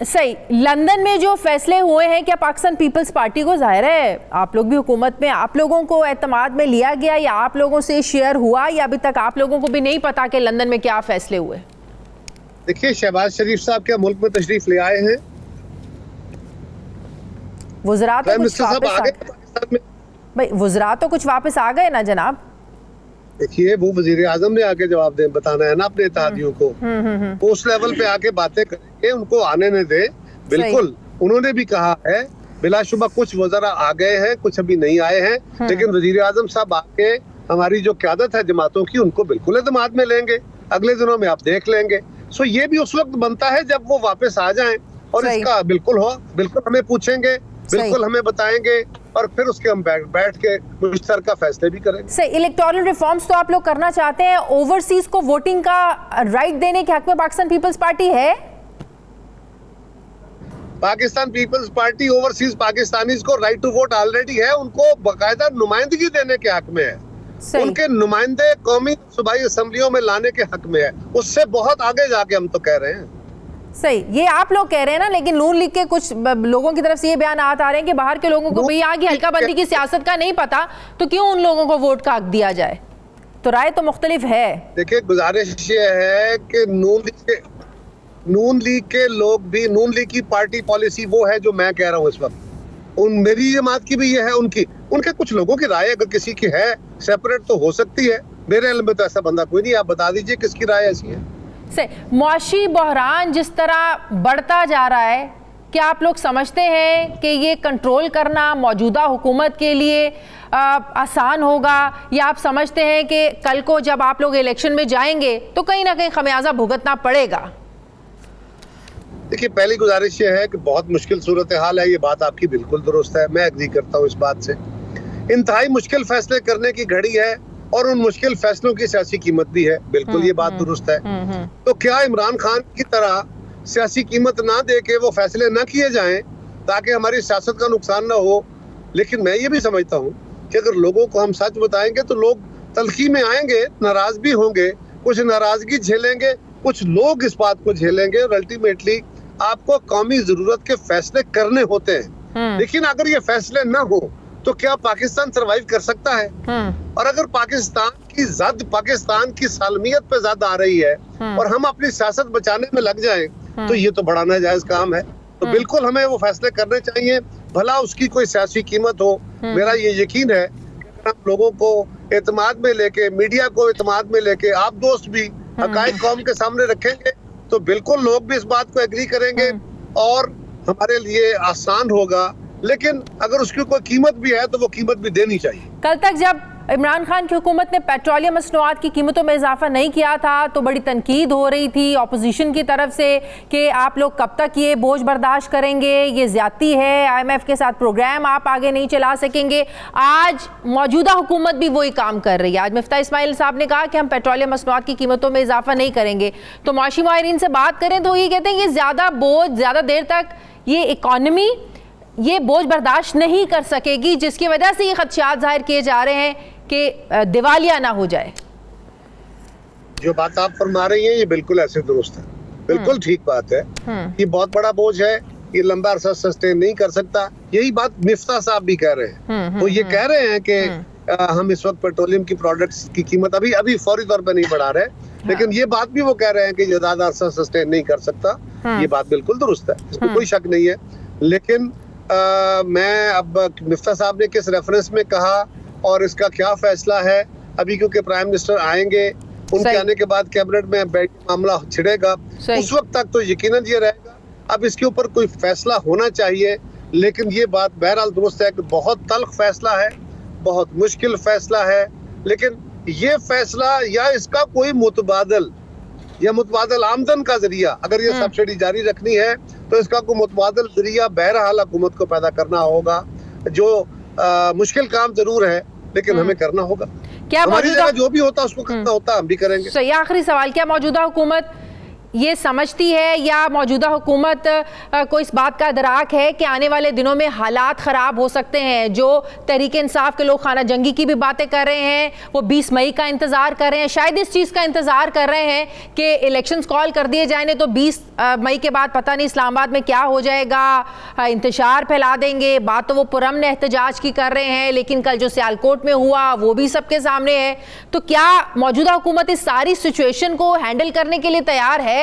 सही लंदन में जो फैसले हुए हैं, क्या पाकिस्तान पीपल्स पार्टी को, जाहिर है आप लोग भी हुकूमत में, आप लोगों को एतमाद में लिया गया या आप लोगों से शेयर हुआ, या अभी तक आप लोगों को भी नहीं पता कि लंदन में क्या फैसले हुए? देखिए, शहबाज शरीफ साहब क्या मुल्क में तशरीफ ले आए हैं, वुज़रा तो कुछ वापस आ गए ना जनाब। देखिए, वो वजीर आजम ने आके जवाब दे बताना है ना अपने इत्तेहादियों को, वो उस लेवल पे आके बातें करेंगे, उनको आने न दे। बिल्कुल उन्होंने भी कहा है, बिलाशुबा कुछ वज़रा आ गए हैं, कुछ अभी नहीं आए हैं, लेकिन वजीर आजम साहब आके हमारी जो क़यादत है जमातों की, उनको बिल्कुल एतमाद में लेंगे, अगले दिनों में आप देख लेंगे। सो ये भी उस वक्त बनता है जब वो वापस आ जाएं, और इसका बिल्कुल हमें पूछेंगे, बिल्कुल हमें बताएंगे, और फिर उसके हम बैठ के मुश्तरका फैसले भी करेंगे। सही, इलेक्टोरल रिफॉर्म्स तो आप लोग करना चाहते हैं, ओवरसीज को वोटिंग का राइट देने के हक में पाकिस्तान पीपल्स पार्टी है? पाकिस्तान पीपल्स पार्टी ओवरसीज पाकिस्तानीज को राइट टू वोट ऑलरेडी है, उनको बाकायदा नुमाइंदगी देने के हक में है, उनके नुमाइंदे कौमी सूबाई असम्बलियों में लाने के हक में है, उससे बहुत आगे जाके हम तो कह रहे हैं। सही, ये आप लोग कह रहे हैं ना, लेकिन नून लीग के कुछ लोगों की तरफ से ये बयान आ रहे हैं कि बाहर के लोगों को भी यहाँ की हल्काबंदी की सियासत का नहीं पता, तो क्यों उन लोगों को वोट का हक दिया जाए? तो राय तो मुख्तलिफ है। देखिए, गुजारिश ये है कि नून लीग के लोग भी, नून लीग की पार्टी पॉलिसी वो है जो मैं कह रहा हूँ इस वक्त, मेरी जमात की भी ये है, उनके कुछ लोगों की राय अगर किसी की है सेपरेट तो हो सकती है, मेरे इल्म में तो ऐसा बंदा कोई नहीं, आप बता दीजिए किसकी राय ऐसी है। मुआशी बहरान जिस तरह बढ़ता जा रहा है, क्या आप लोग समझते हैं कि ये कंट्रोल करना मौजूदा हुकूमत के लिए आसान होगा, या आप समझते हैं कि कल को जब आप लोग इलेक्शन में जाएंगे तो कहीं ना कहीं खमियाजा भुगतना पड़ेगा? देखिए, पहली गुजारिश ये है कि बहुत मुश्किल सूरत हाल है, ये बात आपकी बिल्कुल दुरुस्त है, मैं एग्री करता हूँ इस बात से। इंतहाई मुश्किल फैसले करने की घड़ी है और उन मुश्किल फैसलों की सियासी कीमत भी है, बिल्कुल ये बात दुरुस्त है। तो क्या इमरान खान की तरह सियासी कीमत ना दे के वो फैसले ना किए जाएं ताकि हमारी सियासत का नुकसान ना हो? लेकिन मैं ये भी समझता हूँ कि अगर लोगों को हम सच बताएंगे तो लोग तलखी में आएंगे, नाराज भी होंगे, कुछ नाराजगी झेलेंगे, कुछ लोग इस बात को झेलेंगे और अल्टीमेटली आपको कौमी जरूरत के फैसले करने होते हैं। लेकिन अगर ये फैसले ना हो तो क्या पाकिस्तान सरवाइव कर सकता है? और अगर पाकिस्तान की जद, पाकिस्तान की सालमियत पे जद आ रही है और हम अपनी सियासत बचाने में लग जाएं, तो ये तो बड़ा नाजायज काम है। तो बिल्कुल हमें वो फैसले करने चाहिए, भला उसकी कोई सियासी कीमत हो। मेरा ये यकीन है कि हम लोगों को एतमाद में लेके, मीडिया को एतमाद में लेके, आप दोस्त भी हकायक कौम के सामने रखेंगे तो बिल्कुल लोग भी इस बात को एग्री करेंगे और हमारे लिए आसान होगा। लेकिन अगर उसकी कोई कीमत भी है तो वो कीमत भी देनी चाहिए। कल तक जब इमरान खान की हुकूमत ने पेट्रोलियम मसनूआत की कीमतों में इजाफा नहीं किया था तो बड़ी तनकीद हो रही थी ऑपोजिशन की तरफ से कि आप लोग कब तक ये बोझ बर्दाश्त करेंगे, ये ज्यादती है, IMF के साथ प्रोग्राम आप आगे नहीं चला सकेंगे। आज मौजूदा हुकूमत भी वही काम कर रही है। आज मिफ्ता इस्माइल साहब ने कहा कि हम पेट्रोलियम मसनूआत की कीमतों में इजाफा नहीं करेंगे। तो माशी माहिरीन से बात करें तो ये कहते हैं ये ज़्यादा बोझ, ज़्यादा देर तक ये इकॉनमी ये बोझ बर्दाश्त नहीं कर सकेगी, जिसकी वजह से ये खदशात जाहिर किए जा रहे हैं कि दिवालिया ना हो जाए। जो बात आप फरमा रही हैं ये बिल्कुल ऐसे दुरुस्त है, बिल्कुल ठीक बात है। ये बहुत बड़ा बोझ है, ये लंबा अरसा सस्टेन नहीं कर सकता। यही बात मिफ्ता साहब भी कह रहे हैं। वो ये कह रहे हैं कि हम इस वक्त पेट्रोलियम की प्रोडक्ट्स की कीमत अभी फौरी तौर पर नहीं बढ़ा रहे, लेकिन ये बात भी वो कह रहे हैं कि ये ज्यादा अरसा सस्टेन नहीं कर सकता। ये बात बिल्कुल दुरुस्त है, इसमें कोई शक नहीं है। लेकिन मैं अब मिफ्ता साहब ने किस रेफरेंस में कहा और इसका क्या फैसला है, अभी क्योंकि प्राइम मिनिस्टर आएंगे, उनके आने के बाद कैबिनेट में बैठ मामला छिड़ेगा, उस वक्त तक तो यकीनन ये रहेगा। अब इसके ऊपर कोई फैसला होना चाहिए, लेकिन ये बात बहरहाल दुरुस्त है कि बहुत तल्ख फैसला है, बहुत मुश्किल फैसला है। लेकिन ये फैसला या इसका कोई मुतबादल या मुतबादल आमदन का जरिया, अगर ये सब्सिडी जारी रखनी है तो इसका कोई मुतबादल जरिया बहरहाल हुकूमत को पैदा करना होगा, जो मुश्किल काम जरूर है लेकिन हमें करना होगा। क्या हमारी जगह जो भी होता उसको करना होता, हम भी करेंगे। सही आखिरी सवाल, क्या मौजूदा हुकूमत ये समझती है या मौजूदा हुकूमत को इस बात का इदराक है कि आने वाले दिनों में हालात ख़राब हो सकते हैं? जो तहरीक इंसाफ के लोग खाना जंगी की भी बातें कर रहे हैं, वो 20 मई का इंतज़ार कर रहे हैं, शायद इस चीज़ का इंतज़ार कर रहे हैं कि इलेक्शंस कॉल कर दिए जाए तो 20 मई के बाद पता नहीं इस्लामाबाद में क्या हो जाएगा, इंतशार फैला देंगे। बात तो वो पुरअमन एहतजाज की कर रहे हैं, लेकिन कल जो सियालकोट में हुआ वो भी सबके सामने है। तो क्या मौजूदा हुकूमत इस सारी सिचुएशन को हैंडल करने के लिए तैयार है?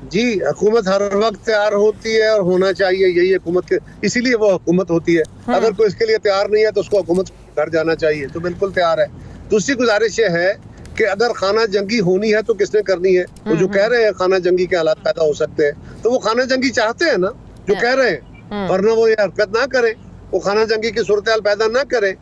जी, हुकूमत हर वक्त तैयार होती है और होना चाहिए, यही हुकूमत के, इसीलिए वो हुकूमत होती है। अगर कोई इसके लिए तैयार नहीं है तो उसको हुकूमत घर जाना चाहिए। तो बिल्कुल तैयार है। दूसरी गुजारिश ये है कि अगर खाना जंगी होनी है तो किसने करनी है? वो जो कह रहे हैं खाना जंगी के हालात पैदा हो सकते हैं, तो वो खाना जंगी चाहते हैं ना, जो कह रहे हैं, वरना वो ये हरकत ना करें, वो खाना जंगी की सूरत हाल पैदा ना करें।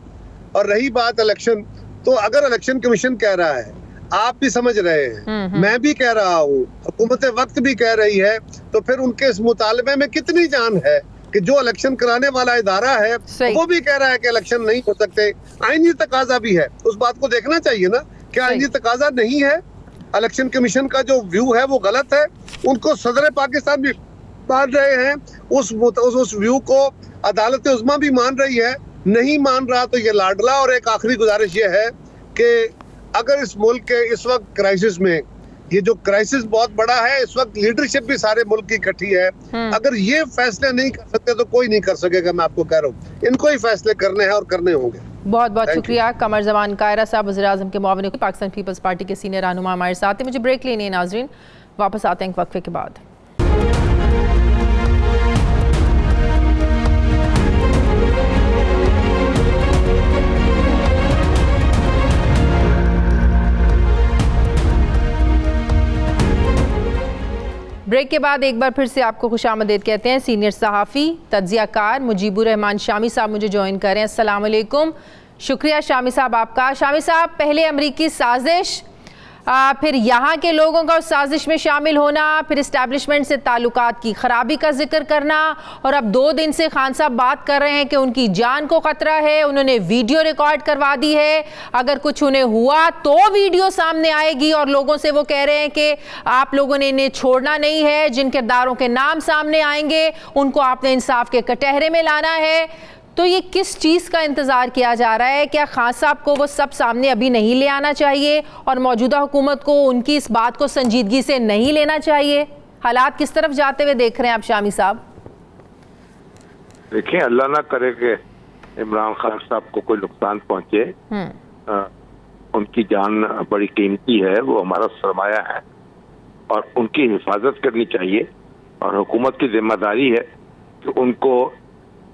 और रही बात इलेक्शन, तो अगर इलेक्शन कमीशन कह रहा है, आप भी समझ रहे हैं, मैं भी कह रहा हूँ, हुकूमत वक्त भी कह रही है, तो फिर उनके इस मुतालबे में कितनी जान है कि जो इलेक्शन कराने वाला इदारा है वो भी कह रहा है कि इलेक्शन नहीं हो सकते। आईनी तकाजा भी है, उस बात को देखना चाहिए ना। क्या आईनी तकाजा नहीं है? इलेक्शन कमीशन का जो व्यू है वो गलत है, उनको सदर पाकिस्तान भी मान रहे हैं, उस व्यू को अदालत उज़्मा भी मान रही है। नहीं मान रहा तो ये लाडला। और एक आखिरी गुजारिश ये है कि अगर इस मुल्क के इस वक्त क्राइसिस में, ये जो क्राइसिस बहुत बड़ा है, इस वक्त लीडरशिप भी सारे मुल्क की इकट्ठी है, अगर ये फैसले नहीं कर सकते तो कोई नहीं कर सकेगा। मैं आपको कह रहा हूँ, इनको ही फैसले करने हैं और करने होंगे। बहुत बहुत शुक्रिया कमर जमान कायरा साहब, वज़ीर-ए-आज़म के मुआविन पाकिस्तान पीपल्स पार्टी के सीनियर रहनुमा हमारे साथ हैं। मुझे ब्रेक लेनी है नाज़रीन, वापस आते हैं एक वक्फे के बाद। ब्रेक के बाद एक बार फिर से आपको खुशामदीद कहते हैं। सीनियर सहाफ़ी तज्ज़ियाकार मुजीबुर रहमान शामी साहब मुझे ज्वाइन करें। अस्सलाम वालेकुम। शुक्रिया शामी साहब आपका। शामी साहब, पहले अमरीकी साजिश, फिर यहाँ के लोगों का उस साजिश में शामिल होना, फिर इस्टेब्लिशमेंट से ताल्लुकात की ख़राबी का जिक्र करना, और अब 2 दिन से खान साहब बात कर रहे हैं कि उनकी जान को ख़तरा है, उन्होंने वीडियो रिकॉर्ड करवा दी है, अगर कुछ उन्हें हुआ तो वीडियो सामने आएगी, और लोगों से वो कह रहे हैं कि आप लोगों ने इन्हें छोड़ना नहीं है, जिन किरदारों के नाम सामने आएंगे उनको आपने इंसाफ के कटहरे में लाना है। तो ये किस चीज़ का इंतज़ार किया जा रहा है? क्या खान साहब को वो सब सामने अभी नहीं ले आना चाहिए और मौजूदा हुकूमत को उनकी इस बात को संजीदगी से नहीं लेना चाहिए? हालात किस तरफ जाते हुए देख रहे हैं आप शामी साहब? देखिए, अल्लाह ना करे कि इमरान खान साहब को कोई नुकसान पहुंचे। उनकी जान बड़ी कीमती है, वो हमारा सरमाया है और उनकी हिफाजत करनी चाहिए और हुकूमत की जिम्मेदारी है कि उनको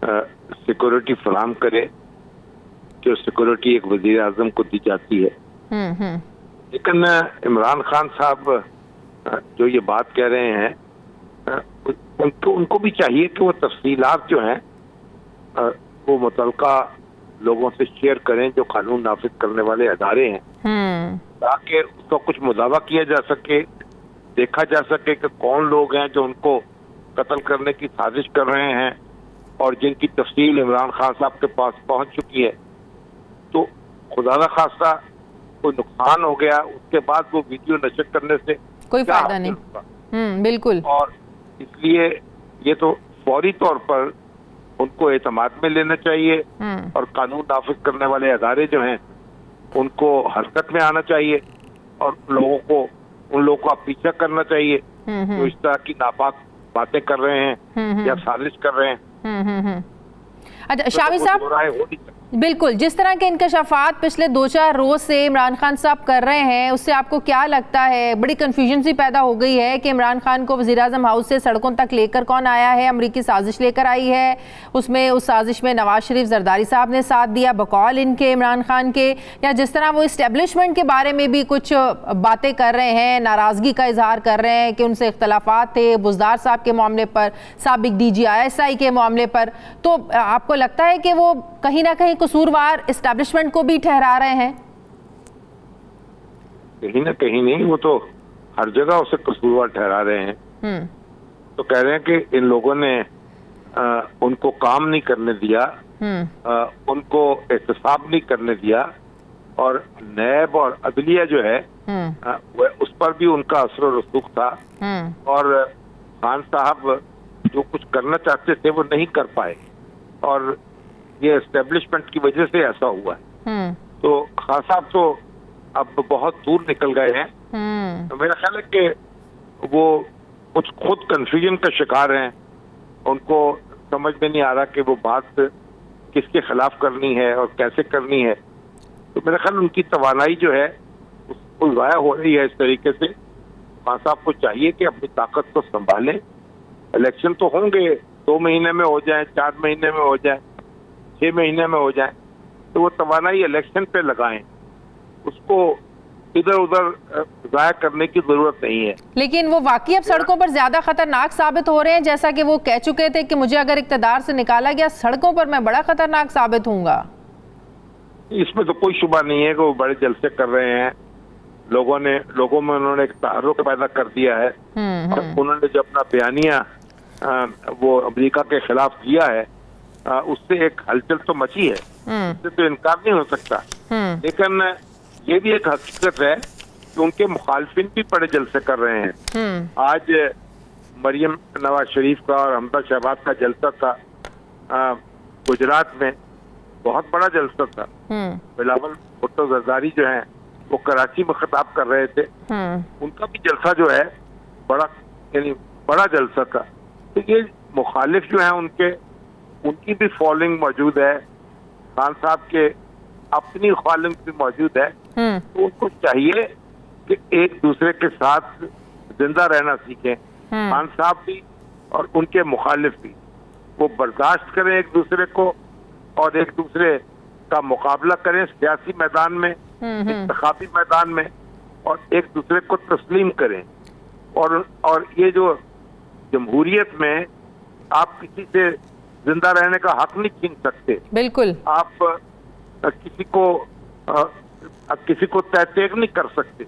सिक्योरिटी फराहम करे, जो सिक्योरिटी एक वजीर आजम को दी जाती है। लेकिन इमरान खान साहब जो ये बात कह रहे हैं, उनको भी चाहिए कि वो तफसीलात जो हैं वो मुतलका लोगों से शेयर करें, जो कानून नाफिज करने वाले अदारे हैं, ताकि उसका कुछ मुदावा किया जा सके, देखा जा सके कि कौन लोग हैं जो उनको कत्ल करने की साजिश कर रहे हैं और जिनकी तफसील इमरान खान साहब के पास पहुंच चुकी है। तो खुदा न खास्ता कोई नुकसान हो गया, उसके बाद वो वीडियो नशर करने से कोई फायदा नहीं। बिल्कुल। और इसलिए ये तो फौरी तौर पर उनको एतमाद में लेना चाहिए और कानून नाफिज करने वाले अदारे जो हैं उनको हरकत में आना चाहिए और उन लोगों का पीछा करना चाहिए जो इस तरह की नापाक बातें कर रहे हैं या साजिश कर रहे हैं। अच्छा शामी साहब, बिल्कुल, जिस तरह के इंकशाफात पिछले 2-4 रोज से इमरान खान साहब कर रहे हैं, उससे आपको क्या लगता है? बड़ी कन्फ्यूजन सी पैदा हो गई है कि इमरान खान को वज़ीर आज़म हाउस से सड़कों तक लेकर कौन आया है? अमरीकी साजिश लेकर आई है, उसमें उस साजिश में नवाज शरीफ जरदारी साहब ने साथ दिया बकौल इनके इमरान खान के, या जिस तरह वो इस्टेब्लिशमेंट के बारे में भी कुछ बातें कर रहे हैं, नाराज़गी का इजहार कर रहे हैं कि उनसे इख्तलाफात थे बुज़दार साहब के मामले पर, साबिक DG ISI के मामले पर, तो आपको लगता है कि वो कहीं ना कहीं कसूरवार इस्टेब्लिशमेंट को भी ठहरा रहे हैं? कहीं ना कहीं नहीं, वो तो हर जगह उसे कसूरवार ठहरा रहे हैं। तो कह रहे हैं कि इन लोगों ने उनको काम नहीं करने दिया, उनको एहतसाब नहीं करने दिया और नैब और अदलिया जो है उस पर भी उनका असर और रसूख था और खान साहब जो कुछ करना चाहते थे वो नहीं कर पाए और ये एस्टेब्लिशमेंट की वजह से ऐसा हुआ है। तो खान साहब तो अब बहुत दूर निकल गए हैं। तो मेरा ख्याल है कि वो कुछ खुद कंफ्यूजन का शिकार हैं, उनको समझ में नहीं आ रहा कि वो बात किसके खिलाफ करनी है और कैसे करनी है। तो मेरा ख्याल उनकी तवानाई जो है वो ज़ाया हो रही है इस तरीके से। खान साहब को चाहिए कि अपनी ताकत को संभालें। इलेक्शन तो होंगे, 2 महीने में हो जाए, 4 महीने में हो जाए, 6 महीने में हो जाए, तो वो तवानाई इलेक्शन पे लगाएं, उसको इधर उधर ज़ाया करने की जरूरत नहीं है। लेकिन वो वाकई अब सड़कों पर ज्यादा खतरनाक साबित हो रहे हैं, जैसा कि वो कह चुके थे कि मुझे अगर इक़्तिदार से निकाला गया सड़कों पर मैं बड़ा खतरनाक साबित होऊंगा। इसमें तो कोई शुबा नहीं है कि वो बड़े जलसे कर रहे हैं। लोगों में उन्होंने एक तारुफ पैदा कर दिया है और उन्होंने जो अपना बयानिया वो अमेरिका के खिलाफ दिया है उससे एक हलचल तो मची है, इससे तो इनकार नहीं हो सकता। लेकिन ये भी एक हकीकत है कि उनके मुखालफिन भी बड़े जलसे कर रहे हैं। आज मरियम नवाज शरीफ का और हमजा शहबाज का जलसा था गुजरात में, बहुत बड़ा जलसा था। बिलावल भुट्टो जरदारी जो है वो कराची में खिताब कर रहे थे, उनका भी जलसा जो है बड़ा जलसा था। तो ये मुखालिफ जो है उनकी भी फॉलोइंग मौजूद है, खान साहब के अपनी फॉलोइंग भी मौजूद है। तो उनको चाहिए कि एक दूसरे के साथ जिंदा रहना सीखें, खान साहब भी और उनके मुखालिफ भी। वो बर्दाश्त करें एक दूसरे को और एक दूसरे का मुकाबला करें सियासी मैदान में, इंतखाबी मैदान में, और एक दूसरे को तस्लीम करें। और ये जो जमहूरियत में आप किसी से जिंदा रहने का हक नहीं छीन सकते। बिल्कुल। आप किसी को तहतेग नहीं कर सकते।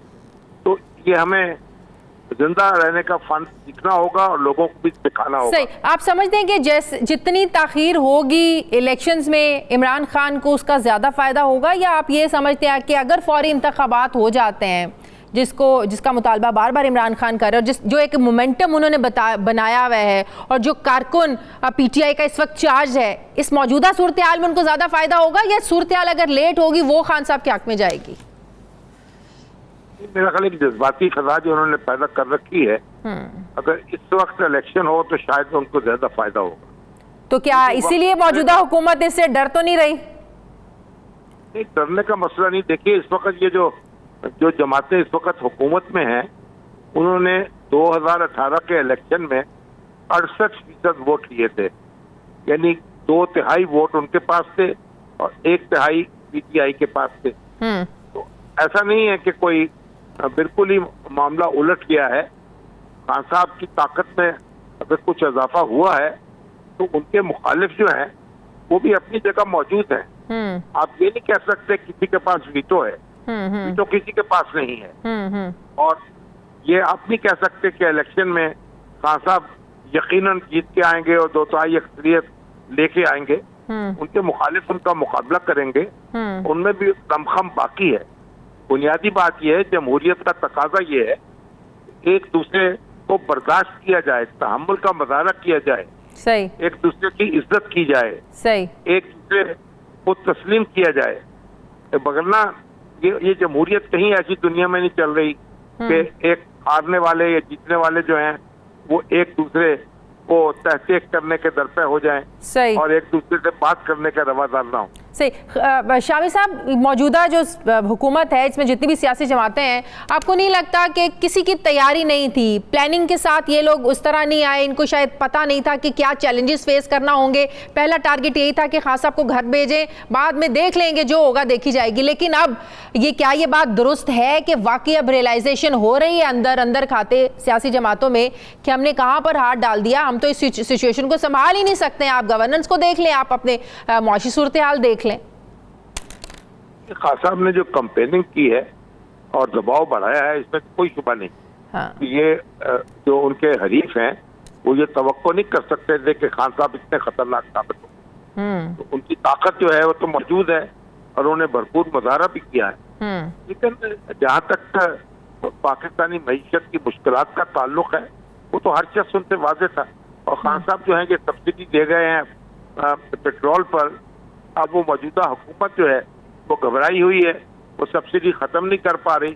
तो ये हमें जिंदा रहने का फन सीखना होगा और लोगों को भी सिखाना होगा। सही। आप समझते हैं कि जितनी ताखीर होगी इलेक्शंस में इमरान खान को उसका ज्यादा फायदा होगा, या आप ये समझते हैं कि अगर फौरी इंतखाबात हो जाते हैं जिसका मुतालबा बार बार इमरान खान कर रहे हैं, और जो एक मोमेंटम उन्होंने बनाया हुआ है, और जो कारकुन पीटीआई का इस वक्त चार्ज है, इस मौजूदा सूरत हाल में उनको ज़्यादा फ़ायदा होगा, या सूरत हाल अगर लेट होगी वो खान साहब के हक में जाएगी? मेरा ख्याल एक जज्बाती फजा जो उन्होंने पैदा कर रखी है, अगर इस वक्त इलेक्शन हो तो शायद उनको ज्यादा फायदा होगा। तो क्या इसीलिए मौजूदा हुकूमत इससे डर तो नहीं रही? नहीं, डरने का मसला नहीं। देखिए, इस वक्त ये जो जमातें इस वक्त हुकूमत में हैं, उन्होंने 2018 के इलेक्शन में 68% वोट लिए थे, यानी 2/3 वोट उनके पास थे और 1/3 पीटीआई के पास थे। तो ऐसा नहीं है कि कोई बिल्कुल ही मामला उलट गया है। खान साहब की ताकत में अगर कुछ इजाफा हुआ है तो उनके मुखालिफ जो हैं वो भी अपनी जगह मौजूद हैं। आप ये नहीं कह सकते किसी के पास वीटो है, वीटो किसी के पास नहीं है। और ये आप नहीं कह सकते कि इलेक्शन में खान साहब यकीनन जीत के आएंगे और 2/3 अक्सरियत लेके आएंगे। उनके मुखालिफ उनका मुकाबला करेंगे, उनमें भी दमखम बाकी है। बुनियादी बात यह है, जमहूरियत का तकाजा ये है, एक दूसरे को बर्दाश्त किया जाए, तहम्मुल का मुजाहरा किया जाए, सही, एक दूसरे की इज्जत की जाए, सही, एक दूसरे को तस्लीम किया जाए। वरना ये जमहूरियत कहीं ऐसी दुनिया में नहीं चल रही कि एक हारने वाले या जीतने वाले जो हैं वो एक दूसरे को तहकीक करने के दर पे हो जाएं, सही, और एक दूसरे से बात करने का रवादार ना हो। सही। शामी साहब, मौजूदा जो हुकूमत है इसमें जितनी भी सियासी जमातें हैं, आपको नहीं लगता कि किसी की तैयारी नहीं थी, प्लानिंग के साथ ये लोग उस तरह नहीं आए, इनको शायद पता नहीं था कि क्या चैलेंजेस फेस करना होंगे? पहला टारगेट यही था कि खान साहब को घर भेजें, बाद में देख लेंगे, जो होगा देखी जाएगी। लेकिन अब ये बात दुरुस्त है कि वाकई अब रियलाइजेशन हो रही है अंदर अंदर खाते सियासी जमातों में कि हमने कहाँ पर हाथ डाल दिया, हम तो इस सिचुएशन को संभाल ही नहीं सकते हैं। आप गवर्नेंस को देख लें, आप अपने मुआशी सूरत हाल देख लें। खान साहब ने जो कैंपेनिंग की है और दबाव बढ़ाया है, इसमें कोई शुबा नहीं। हाँ। ये जो उनके हरीफ हैं वो ये तवक्को नहीं कर सकते थे कि खान साहब इतने खतरनाक साबित हो। तो उनकी ताकत जो है वो तो मौजूद है और उन्होंने भरपूर मुजाहरा भी किया है। लेकिन जहाँ तक पाकिस्तानी मईशत की मुश्किलात का ताल्लुक है, वो तो हर शख्स उनसे वाज़ेह था। और खान साहब जो है ये सब्सिडी दे गए हैं पेट्रोल पर, अब वो मौजूदा हुकूमत जो है वो घबराई हुई है, वो सब्सिडी खत्म नहीं कर पा रही,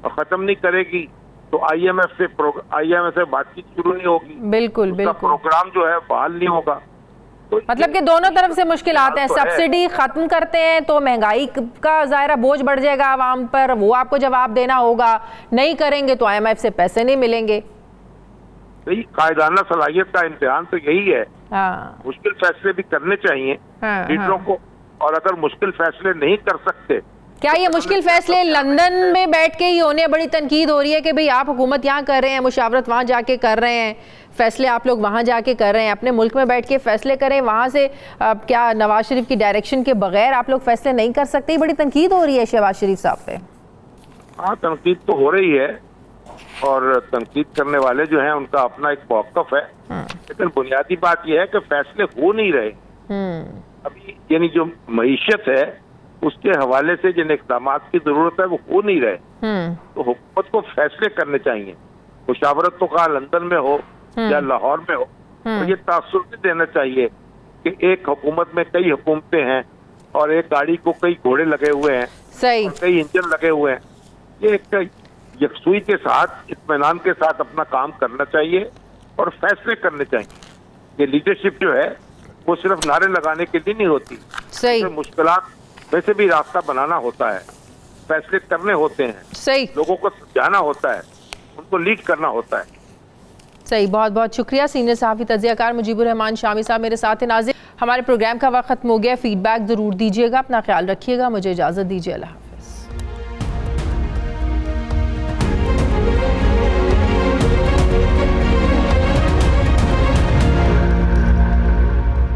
और खत्म नहीं करेगी तो आईएमएफ से बातचीत शुरू नहीं होगी, बिल्कुल बिल्कुल, प्रोग्राम जो है बहाल नहीं होगा। तो मतलब कि दोनों तरफ से मुश्किल आते हैं। सब्सिडी खत्म करते हैं तो महंगाई का ज़ाहिरा बोझ बढ़ जाएगा आवाम पर, वो आपको जवाब देना होगा, नहीं करेंगे तो आईएमएफ से पैसे नहीं मिलेंगे। यही कायदाना सलाहियत का इम्तिहान तो यही है। हाँ। मुश्किल फैसले भी करने चाहिए लीडरों को, और अगर मुश्किल फैसले नहीं कर सकते, क्या ये मुश्किल फैसले लंदन में बैठ के ही होने? बड़ी तनकीद हो रही है कि भाई आप हुकूमत यहाँ कर रहे हैं, मुशावरत वहाँ जाके कर रहे हैं, फैसले आप लोग वहाँ जाके कर रहे हैं, अपने मुल्क में बैठ के फैसले करें, वहाँ से क्या नवाज शरीफ की डायरेक्शन के बगैर आप लोग फैसले नहीं कर सकते? बड़ी तनकीद हो रही है शहबाज शरीफ साहब पे। हाँ, तनकीद तो हो रही है, और तनकीद करने वाले जो हैं उनका अपना एक मौक़िफ़ है। लेकिन बुनियादी बात यह है कि फैसले हो नहीं रहे अभी, यानी जो मईशत है उसके हवाले से जिन इक़दाम की जरूरत है वो हो नहीं रहे। तो हुकूमत को फैसले करने चाहिए, मुशावरत तो कहा लंदन में हो या लाहौर में हो, तो ये तासुर नहीं देना चाहिए कि एक हुकूमत में कई हुकूमतें हैं और एक गाड़ी को कई घोड़े लगे हुए हैं, सही, कई इंजन लगे हुए हैं। ये एक यकसुई के साथ, इत्मीनान के साथ अपना काम करना चाहिए और फैसले करने चाहिए। ये लीडरशिप जो है वो सिर्फ नारे लगाने के लिए नहीं होती, सही, मुश्किलात में से भी रास्ता बनाना होता है, फैसले करने होते हैं, सही, लोगों को समझाना होता है, उनको लीड करना होता है। सही। बहुत बहुत शुक्रिया सीनियर सहाफ़ी तज़कियाकार मुजीबुर रहमान शामी साहब मेरे साथ हैं। नाज़रीन, हमारे प्रोग्राम का वक्त खत्म हो गया। फीडबैक ज़रूर दीजिएगा, अपना ख्याल रखिएगा, मुझे इजाज़त दीजिए। अल्लाह।